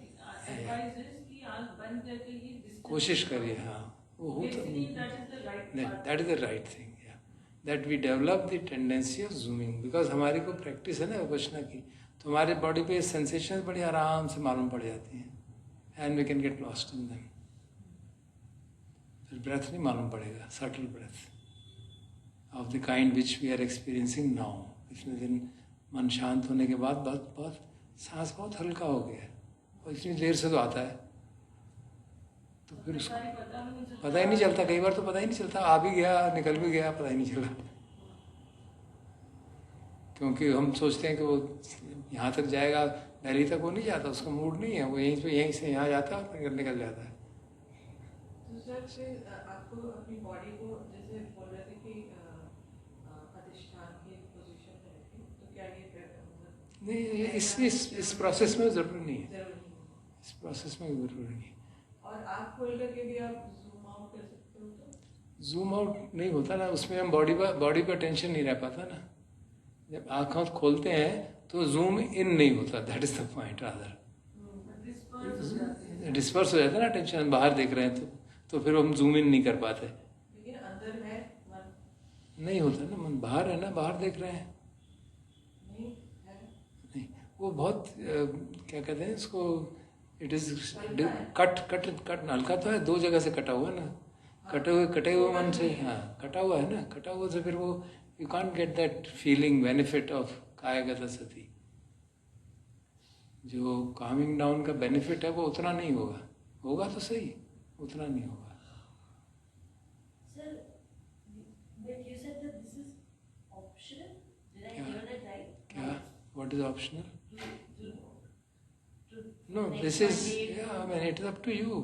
Advice is कि आँख बंद करके ही distance. कोशिश करिए. हाँ, वो हो तो Basically, that is the right part. that is the right thing. Yeah, that we develop the tendency of zooming, because हमारी को प्रैक्टिस है ना विपश्यना की, तो हमारे बॉडी पे सेंसेशंस बड़ी आराम से मालूम पड़ जाती हैं, and we can get lost in them. फिर ब्रेथ नहीं मालूम पड़ेगा, subtle breath of the kind which we are experiencing now. इतने दिन मन शांत होने के बाद बहुत सांस बहुत हल्का हो गया है, और इतनी देर से तो आता है, तो फिर उसको पता ही नहीं चलता. कई बार तो पता ही नहीं चलता, आ भी गया निकल भी गया, पता ही नहीं चला, क्योंकि हम सोचते हैं कि वो यहाँ तक जाएगा, दिल्ली तक वो नहीं जाता, उसका मूड नहीं है, वो यहीं से यहाँ जाता है और निकल जाता है. तो सर फिर आपको अपनी बॉडी को जैसे बोल रहे थे कि अधिष्ठान की पोजीशन में रखें, तो क्या ये नहीं, इस प्रोसेस में ज़रूरी नहीं है, जरूरी नहीं? इस प्रोसेस में ज़रूरी नहीं. और आँख खोल करके भी आप जूम आउट कर सकते हो? तो जूम आउट नहीं होता ना, उसमें हम बॉडी पर टेंशन नहीं रह पाता ना. जब आँख खोलते हैं तो जूम इन नहीं होता, that is the point. Rather disperse हो जाता है ना, टेंशन बाहर देख रहे हैं तो फिर हम जूम इन नहीं कर पाते. लेकिन अंदर है मन? नहीं होता ना, मन बाहर है ना, बाहर देख रहे हैं. नहीं है? नहीं, वो बहुत क्या कहते हैं इसको, इट इज कट हल्का तो है, दो जगह से कटा हुआ ना, कटे हुए मन से. हाँ, कटा हुआ है ना, कटा हुआ से फिर वो you can't get that feeling benefit of कायगत सती. जो calming down का benefit है वो उतना नहीं होगा, होगा तो सही, उतना नहीं होगा. Sir, but you said that this is optional. Did I hear that right? क्या? What is optional? To No, like this is, yeah, I mean, it is up to you.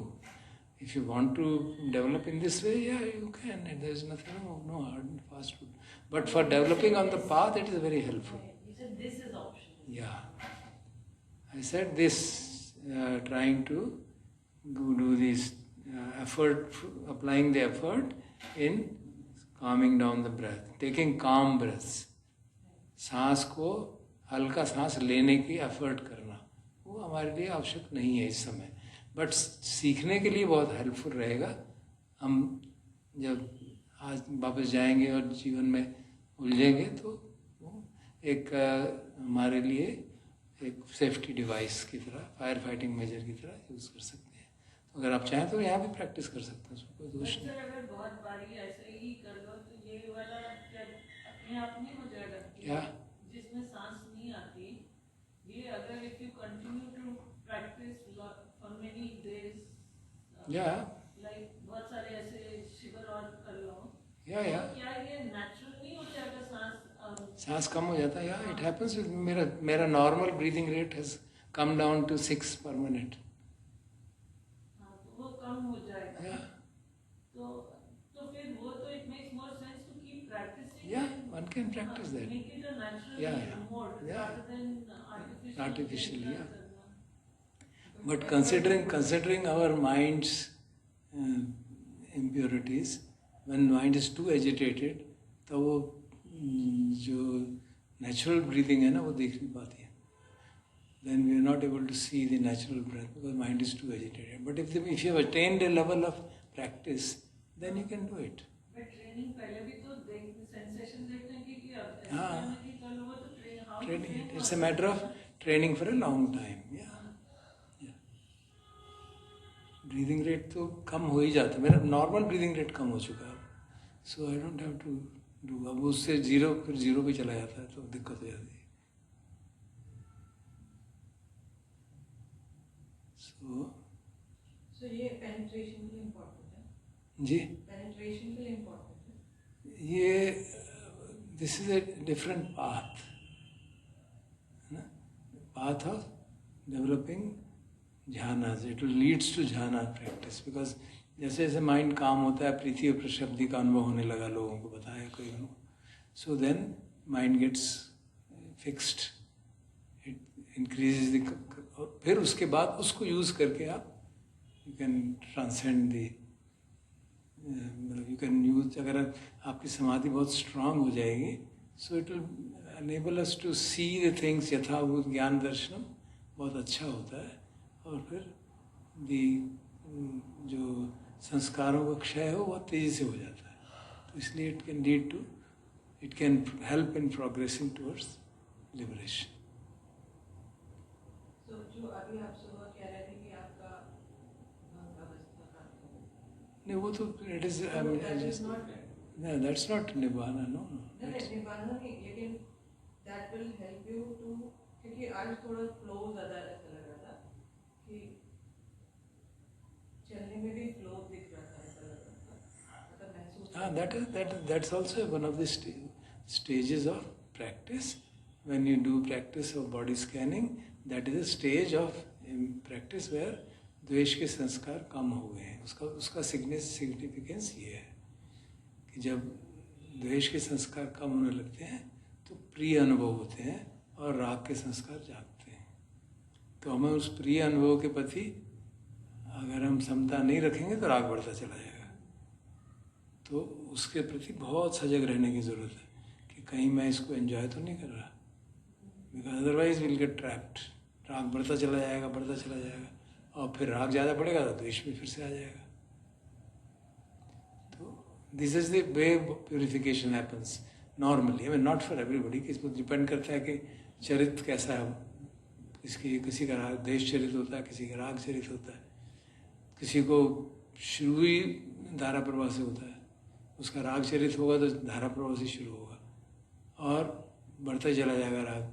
If you want to develop in this way, yeah, you can. There is nothing, no hard and fast rule. But for developing on the path, it is very helpful. You said this is optional. Yeah. I said this, trying to do this effort, applying the effort in calming down the breath, taking calm breaths. सांस को हल्का सांस लेने की effort करना, वो हमारे लिए आवश्यक नहीं है इस समय, बट सीखने के लिए बहुत हेल्पफुल रहेगा. हम जब आज वापस जाएंगे और जीवन में उलझेंगे तो वो एक हमारे लिए एक सेफ्टी डिवाइस की तरह, फायर फाइटिंग मेजर की तरह यूज़ कर सकते हैं. तो अगर आप चाहें तो यहाँ भी प्रैक्टिस कर सकते हैं, उसमें कोई दोष नहीं. सर अगर बहुत बारी ऐसे ही कर लो तो ये वाला क्या अपने आप नहीं हो जाएगा? क्या? जिसमें सांस नहीं आती, ये अगर if you continue to practice for many days, like बहुत सारे ऐसे शिविर और कर लो, या तो क्या ये नेचुरल नहीं हो जाएगा सांस कम हो जाता है. या इट हैपेंस विद मेरा normal breathing rate has come down to 6 per minute. तो वो कम हो जाएगा. Yeah. तो फिर वो तो it makes more sense to keep practicing. Yeah, one can practice that. Make it a natural Yeah. mode Yeah. rather than Artificially, yeah. करना. But considering our mind's impurities, when mind is too agitated, तो वो जो natural breathing है ना वो देख नहीं पाती है. Then we are not able to see the natural breath because mind is too agitated. But if you have attained a level of practice, then you can do it. But training पहले भी तो sensation देखने की अब ऐसे हाँ. करने की कर लो तो how to Training, train it's a matter of training for a long time. Yeah. Breathing rate तो कम हो ही जाता है. मेरा normal breathing rate कम हो चुका है, so I don't have to do. अब उससे फिर जीरो पे चला जाता है तो दिक्कत हो जाती है. So ये penetration के लिए important है? जी, Penetration के लिए important है? ये this is a different path, path of developing jhanas. It will leads to jhana practice because जैसे जैसे माइंड काम होता है, प्रीति और प्रशब्दी का अनुभव होने लगा, लोगों को बताया कोई अनुभव, so then mind gets fixed, it increases the, फिर उसके बाद उसको यूज करके आप यू कैन ट्रांसेंड द, मतलब यू कैन यूज, अगर आपकी समाधि बहुत स्ट्रांग हो जाएगी, so it will enable us to see the things yathabhuta, ज्ञान दर्शनम बहुत अच्छा होता है, और फिर जो संस्कारों का क्षय हो बहुत तेजी से हो जाता है, तो इसलिए it can lead to, it can help in progressing towards liberation. तो जो अभी आप सुबह कह रहे थे कि आपका अवस्था का नहीं, वो तो it is, no, that's not nibbana, no. निभाना नहीं, लेकिन that will help you to, क्योंकि आज थोड़ा फ्लो ज़्यादा ऐसा लग रहा था कि चलने में भी फ्लो दिख रहा था, ऐसा लग रहा था, मतलब महसूस. That's also one of the stages of practice. When you do practice of body scanning, that is a stage of practice where द्वेष के संस्कार कम हो गए हैं. उसका सिग्निफिकेंस ये है कि जब द्वेष के संस्कार कम होने लगते हैं तो प्रिय अनुभव होते हैं और राग के संस्कार जागते हैं. तो हमें उस प्रिय अनुभव के प्रति अगर हम समता नहीं रखेंगे तो राग बढ़ता चला जाएगा. तो उसके प्रति बहुत सजग रहने की ज़रूरत है कि कहीं मैं इसको एंजॉय तो नहीं कर रहा, because otherwise will get trapped. राग बढ़ता चला जाएगा, और फिर राग ज़्यादा बढ़ेगा तो द्वेष भी फिर से आ जाएगा. तो this is the way purification happens normally. I mean not for everybody, कि इसको डिपेंड करता है कि चरित्र कैसा है. किसी का राग द्वेष चरित होता है, किसी का राग चरित होता है, किसी को शुरू ही धारा प्रवाह से होता है, उसका राग चरित होगा तो धारा प्रवाह से शुरू होगा और बढ़ता ही चला जाएगा राग,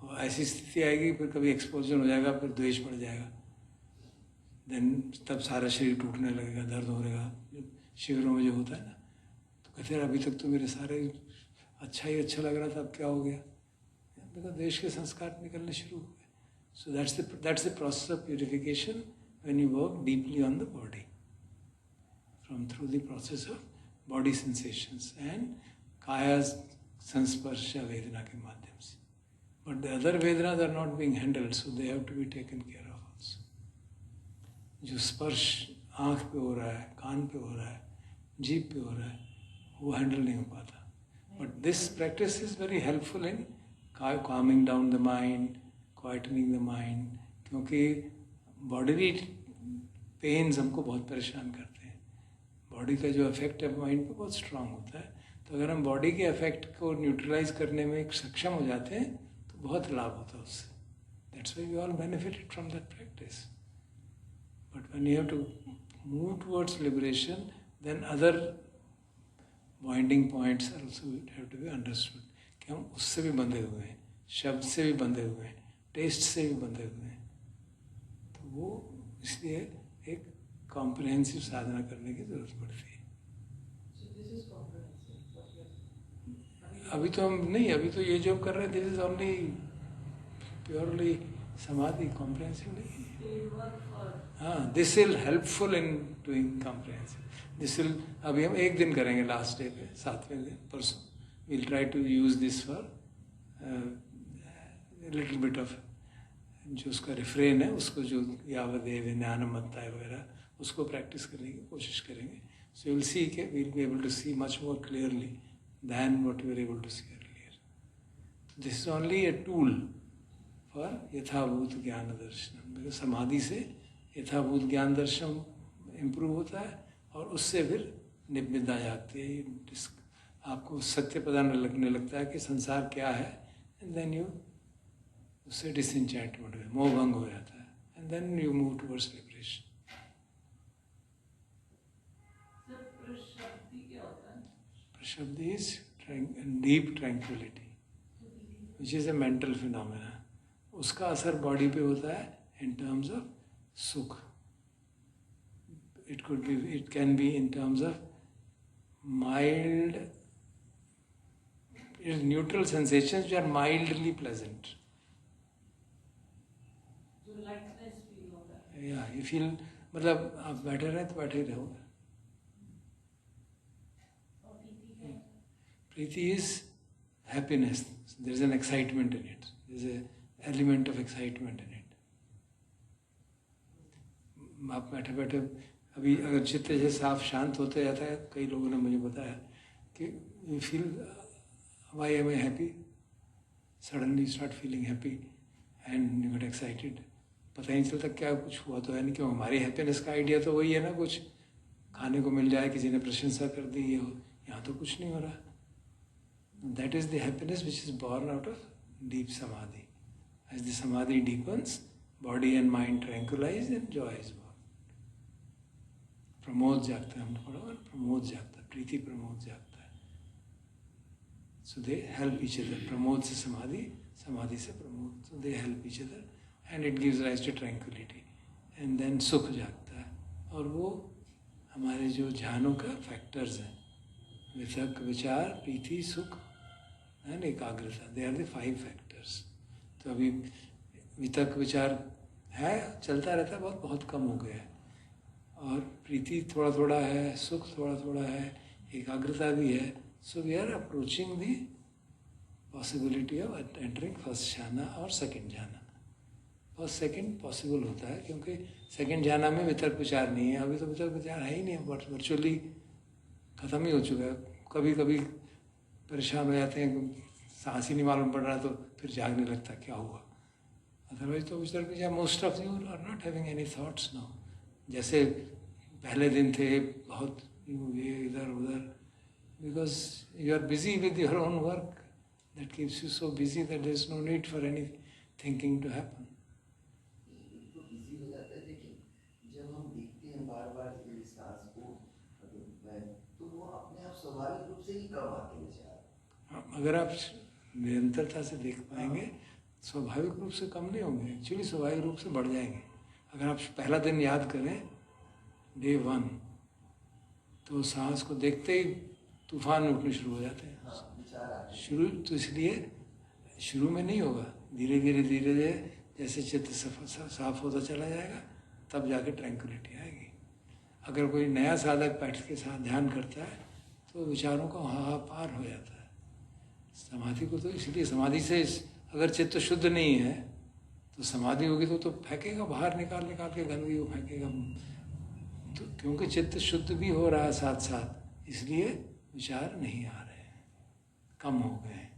और ऐसी स्थिति आएगी फिर कभी एक्सपोजन हो जाएगा, फिर द्वेष बढ़ जाएगा. देन तब सारा शरीर टूटने लगेगा, दर्द होगा. शिविरों में जो होता है ना, तो कहते हैं अभी तक तो मेरे सारे अच्छा लग रहा था, अब क्या हो गया, बिकॉज द्वेष के संस्कार निकलने शुरू हो गए. So that's the process of purification when you work deeply on the body, through the process of body sensations and kaya's sansparsha vedana के माध्यम से. But the other vedanas are not being handled, so they have to be taken care of also. जो स्पर्श आँख पे हो रहा है, कान पे हो रहा है, जीभ पे हो रहा है, वो हैंडल नहीं हो पाता. But this practice is very helpful in calming down the mind, quietening the mind, क्योंकि बॉडी पेन्स हमको बहुत परेशान करते हैं. बॉडी का जो इफेक्ट है माइंड पे बहुत स्ट्रांग होता है. तो अगर हम बॉडी के इफेक्ट को न्यूट्रलाइज करने में सक्षम हो जाते हैं तो बहुत लाभ होता है उससे. That's why we all benefited from that practice. But when you have to move towards liberation, then other binding points are also have to be understood, कि हम उससे भी बंधे हुए हैं, शब्द से भी बंधे हुए हैं, टेस्ट से भी बंधे हुए हैं. वो इसलिए एक कॉम्प्रिहेंसिव साधना करने की जरूरत पड़ती है. अभी तो हम नहीं, अभी तो ये जो कर रहे हैं दिस इज ओनली प्योरली समाधि, कॉम्प्रिहेंसिव नहीं. हाँ, this will helpful in doing comprehensive. This will, अभी हम एक दिन करेंगे लास्ट डे पे, 7वें दिन परसों. We'll try to use this for little bit of, जो उसका रिफ्रेन है उसको, जो यावदेव ज्ञानमत्ताय वगैरह, उसको प्रैक्टिस करने की कोशिश करेंगे. सो विल सी के we'll be able to see much more clearly than what we were able to see earlier. This is only a tool for yathabhuta jnana darshana. Because समाधि से यथाभूत ज्ञान दर्शन इम्प्रूव होता है और उससे फिर निब्बिदा जाती है. आपको सत्य पता लगने लगता है कि संसार क्या है, एंड देन यू उससे डिसएंचेंटमेंट हो, मोह भंग हो जाता है, and then you move towards liberation. Passaddhi is deep tranquillity which is a mental phenomena. उसका असर बॉडी पे होता है in terms of sukha. it can be in terms of mild, neutral sensations which are mildly pleasant. या you feel, मतलब आप बैठे रहे तो बैठे ही रहोगे। और प्रीति क्या है? Piti is happiness, there is an excitement in it, there is a element of excitement in it. आप बैठे बैठे अभी अगर चित्त जैसे साफ शांत होते जाता है, कई लोगों ने मुझे बताया कि you feel why am I happy, suddenly start feeling happy and you get excited. पता ही नहीं चलता क्या कुछ हुआ तो है नहीं, क्यों हमारी हैप्पीनेस का आइडिया तो वही है ना, कुछ खाने को मिल जाए, किसी ने प्रशंसा कर दी, ये हो, यहाँ तो कुछ नहीं हो रहा। That is the happiness which is born out of deep samadhi. As the samadhi deepens, body and mind tranquillize and joy is born. प्रमोद जागता है, हमने पढ़ा, प्रमोद जागता है, प्रीति प्रमोद जागता है। So they help each other, प्रमोद से समाधि, समाधि से प्रमोद, so they help each other and it gives rise to tranquillity. And then सुख जागता है, और वो हमारे जो ध्यानों का फैक्टर्स हैं, वितर्क, विचार, प्रीति, सुख एंड एकाग्रता, दे आर द 5 फैक्टर्स। तो अभी वितर्क विचार है, चलता रहता है, बहुत बहुत कम हो गया है, और प्रीति थोड़ा थोड़ा है, सुख थोड़ा थोड़ा है, एकाग्रता भी है। So we are approaching the possibility of entering first dhyana और सेकंड ध्यान। फर्स्ट सेकंड पॉसिबल होता है क्योंकि सेकंड ध्यान में वितर्क विचार नहीं है, अभी तो वितर्क विचार है ही नहीं, वर्चुअली ख़त्म ही हो चुका है। कभी कभी परेशान हो जाते हैं, सांस ही नहीं मालूम पड़ रहा, तो फिर जागने लगता क्या हुआ। अदरवाइज तो वितर्क विचार, most of you are not having any thoughts now. जैसे पहले दिन थे, बहुत ये इधर उधर, because you are busy with your own work, that keeps you so busy that there is no need for any thinking to happen. तो busy हो जाता है, लेकिन जब हम देखते हैं बार बार इस सांस को, तो वो अपने आप स्वाभाविक रूप से ही कम आते हैं विचार। अगर आप निरंतरता से देख पाएंगे, स्वाभाविक रूप से कम नहीं होंगे, एक्चुअली स्वाभाविक रूप से बढ़ जाएंगे। अगर आप पहला दिन याद करें, डे 1, तो सांस को देखते ही तूफान उठने शुरू हो जाते हैं। विचार आते हैं। शुरू तो इसलिए शुरू में नहीं होगा, धीरे धीरे धीरे धीरे जैसे चित्त साफ होता चला जाएगा, तब जाके ट्रैंक्विलिटी आएगी। अगर कोई नया साधक बैठ के साथ ध्यान करता है तो विचारों का हाहाकार हो जाता है। समाधि को तो इसलिए, समाधि से अगर चित्त शुद्ध नहीं है तो समाधि होगी तो फेंकेगा बाहर, निकाल निकाल के गंदगी को फेंकेगा। तो क्योंकि चित्त शुद्ध भी हो रहा है साथ साथ, इसलिए विचार नहीं आ रहे हैं, कम हो गए हैं।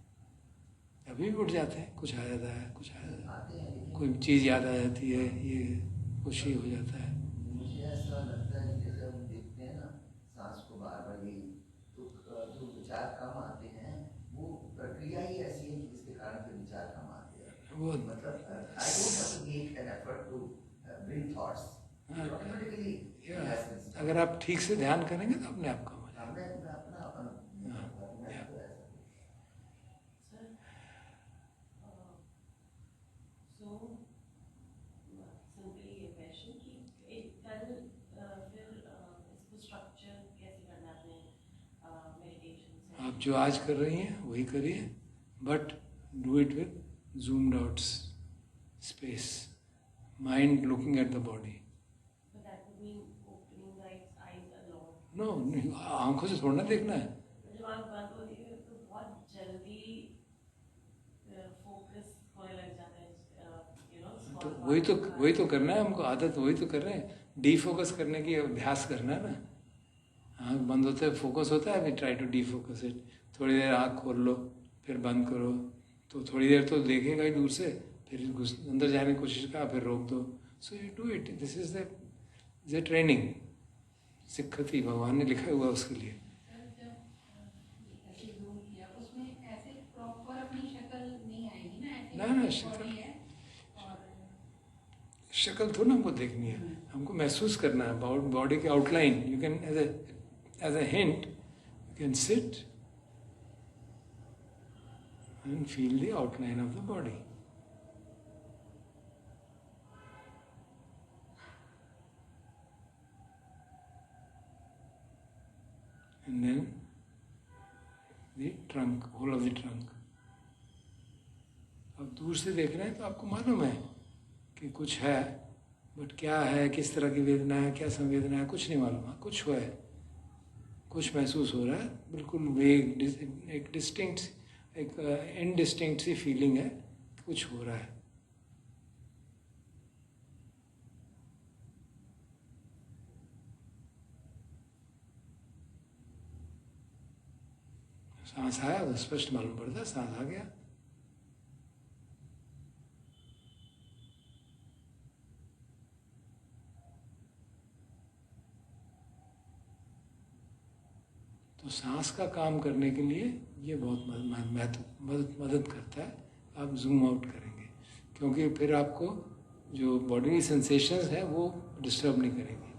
अभी भी उठ जाते हैं, कुछ आ जाता है, कुछ आ जाता आते हैं, है, लेकिन कोई चीज़ याद आ जाती है, ये खुशी हो जाता है। मुझे ऐसा लगता है कि जब हम देखते हैं ना सांस को बार बार यही, तो जो विचार कम आते हैं, वो प्रक्रिया ही ऐसी है कि जिसके कारण फिर विचार कम आते हैं। वो मतलब I don't have to make an effort to bring thoughts, automatically अगर आप ठीक से ध्यान करेंगे तो अपने आप कम हो जाएगा। हमने अपना Yeah. Sir, so सिंपली ये क्वेश्चन कि कल फिर इसको स्ट्रक्चर कैसे करना है अपने मेडिटेशन से? आप जो आज कर रही हैं वही करिए, but do it with zoomed out space, mind looking at the body. But that would mean opening the eyes a lot. No, आंखों से थोड़ा ना देखना है। जब आँख बंद होती है तो बहुत जल्दी फोकस होने लग जाता है, तो वही तो करना है हमको, आदत वही तो कर रहे हैं, डीफोकस करने की अभ्यास करना है ना। आँख बंद होता है, फोकस होता है, we try to defocus it. थोड़ी देर आँख खोल लो, फिर बंद करो, तो थोड़ी देर तो देखेगा ही दूर से, फिर अंदर जाने की कोशिश करा, फिर रोक दो। So you do it, this is the training. सिक्खति भगवान ने लिखा हुआ उसके लिए। ऐसे जूम किया, उसमें ऐसे प्रॉपर अपनी शक्ल नहीं आएगी ना, ऐसे ना, शक्ल बॉडी है और शक्ल थोड़ा हमको देखनी है, हमको महसूस करना है बॉडी के outline. You can as a hint you can sit and feel the outline of the body. And then the trunk, whole of the trunk. अब दूर से देख रहे हैं तो आपको मालूम है कि कुछ है, बट क्या है, किस तरह की वेदना है, क्या संवेदना है, कुछ नहीं मालूम है। कुछ हुआ है, कुछ महसूस हो रहा है, बिल्कुल वेग, एक डिस्टिंक्ट, एक इनडिस्टिंक्ट सी फीलिंग है, कुछ हो रहा है। सांस आया तो स्पष्ट मालूम पड़ता है, सांस आ गया। तो सांस का काम करने के लिए ये बहुत मदद करता है। आप जूम आउट करेंगे, क्योंकि फिर आपको जो बॉडी सेंसेशंस है वो डिस्टर्ब नहीं करेंगी।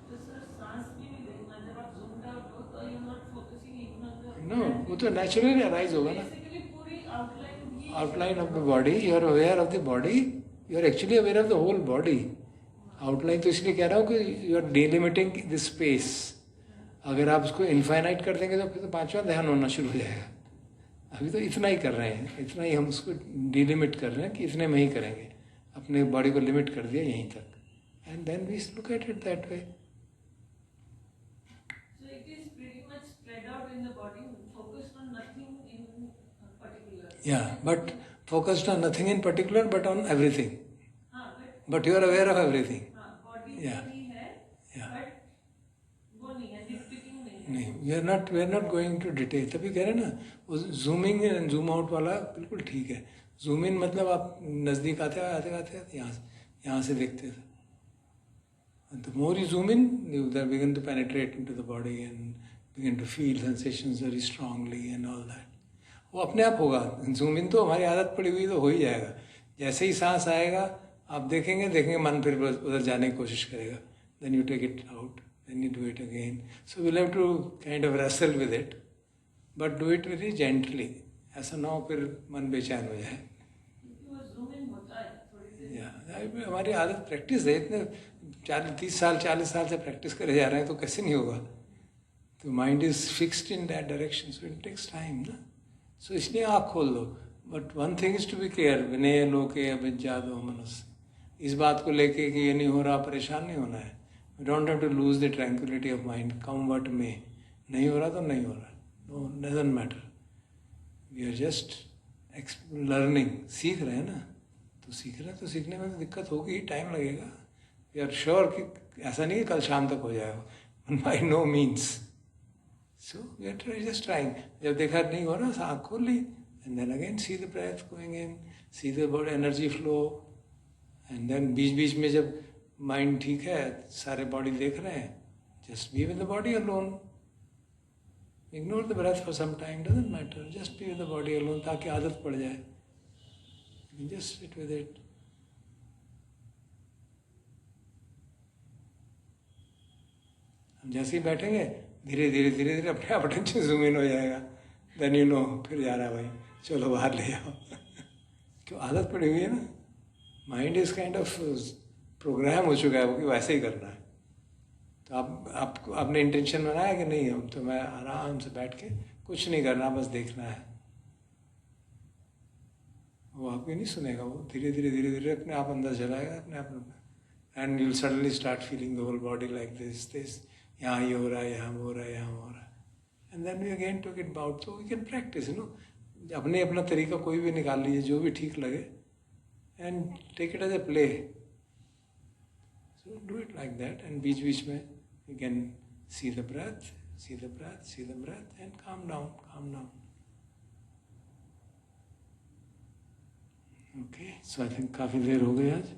तो सर सांस भी नहीं देखना, जब आप zoomed out हो तो you're not focusing even on the no, वो तो नेचुरली अराइज होगा ना। basically पूरी outline outline of the body, you are aware of the body, you are actually aware of the whole body. Outline तो इसलिए कह रहा हूँ कि you are delimiting the space. अगर आप उसको इनफाइनाइट कर देंगे तो फिर तो पांचवा ध्यान होना शुरू हो जाएगा। अभी तो इतना ही कर रहे हैं, इतना ही हम उसको डिलिमिट कर रहे हैं कि इतने में ही करेंगे। अपने बॉडी को लिमिट कर दिया यहीं तक, and then we look at it that way. So it is pretty much spread out in the body, focused on nothing in particular. Yeah, but focused on nothing in particular, but on everything. हाँ, But you are aware of everything. हाँ, body Yeah. भी है, Yeah. but वो नहीं है, nitpicking नहीं है. नहीं, we are not going to detail. तभी कह रहे हैं ना, वो जूमिंग एंड जूम आउट वाला बिल्कुल ठीक है। जूम इन मतलब आप नज़दीक आते यहाँ से देखते थे। And the more you zoom in, you then begin to penetrate into the body and begin to feel sensations very strongly and all that. वो अपने आप होगा। जूम इन तो हमारी आदत पड़ी हुई तो हो ही जाएगा। जैसे ही सांस आएगा आप देखेंगे मन फिर उधर जाने की कोशिश करेगा। Then you take it out, then you do it again. So we'll have to kind of wrestle with it, but do it very gently. ऐसा ना हो फिर मन बेचैन हो जाए। क्योंकि वो zoom in होता है थोड़ी देर। हमारी आदत प्रैक्टिस है, इतने 30 साल 40 साल से प्रैक्टिस करे जा रहे हैं तो कैसे नहीं होगा। तो mind is fixed in that direction, so it takes time ना। सो इसलिए आँख खोल दो। But one thing is to be clear, विनय लोके अभिजातो मनुष्य। इस बात को लेके कि ये नहीं हो रहा, परेशान नहीं होना है। We don't have to lose the tranquility of mind, come what में। नहीं हो रहा तो नहीं हो रहा, no doesn't matter. We are just learning, सीख रहे हैं ना। तो सीख रहे हैं तो सीखने में तो दिक्कत होगी, टाइम लगेगा। वी आर श्योर कि ऐसा नहीं है कल शाम तक हो जाएगा, by no means. So we are just trying. जब देखा नहीं हो रहा, आँख खोल ली, and then again see the breath going in, see the body energy flow, and then बीच बीच में जब माइंड ठीक है, सारे बॉडी देख रहे हैं, just be with the body alone. Ignore the breath for some time, doesn't matter, just be with the body alone, ताकि आदत पड़ जाए। Just sit with it. हम जैसे ही बैठेंगे धीरे धीरे अपने आप अटेंशन जूम इन हो जाएगा। देन यू नो फिर जा रहा है भाई, चलो बाहर ले जाओ। क्यों, आदत पड़ी हुई है ना। Mind is kind of program हो चुका है वो कि वैसे ही करना है। तो आप आपने इंटेंशन बनाया कि नहीं, हम तो मैं आराम से बैठ के कुछ नहीं करना, बस देखना है। वो आपकी नहीं सुनेगा, वो धीरे धीरे अपने आप अंदर चलाएगा अपने आप। And you will suddenly start feeling the whole body like this, यहाँ ये हो रहा है, यहाँ हो रहा है, यहाँ हो रहा है। And then we again took it about. तो we can practice, you know. अपना तरीका कोई भी निकाल लीजिए जो भी ठीक लगे, and take it as a play. So do it like that, and बीच बीच में you can see the breath, see the breath, see the breath, and calm down, calm down. Okay, so I think काफ़ी देर हो गई आज।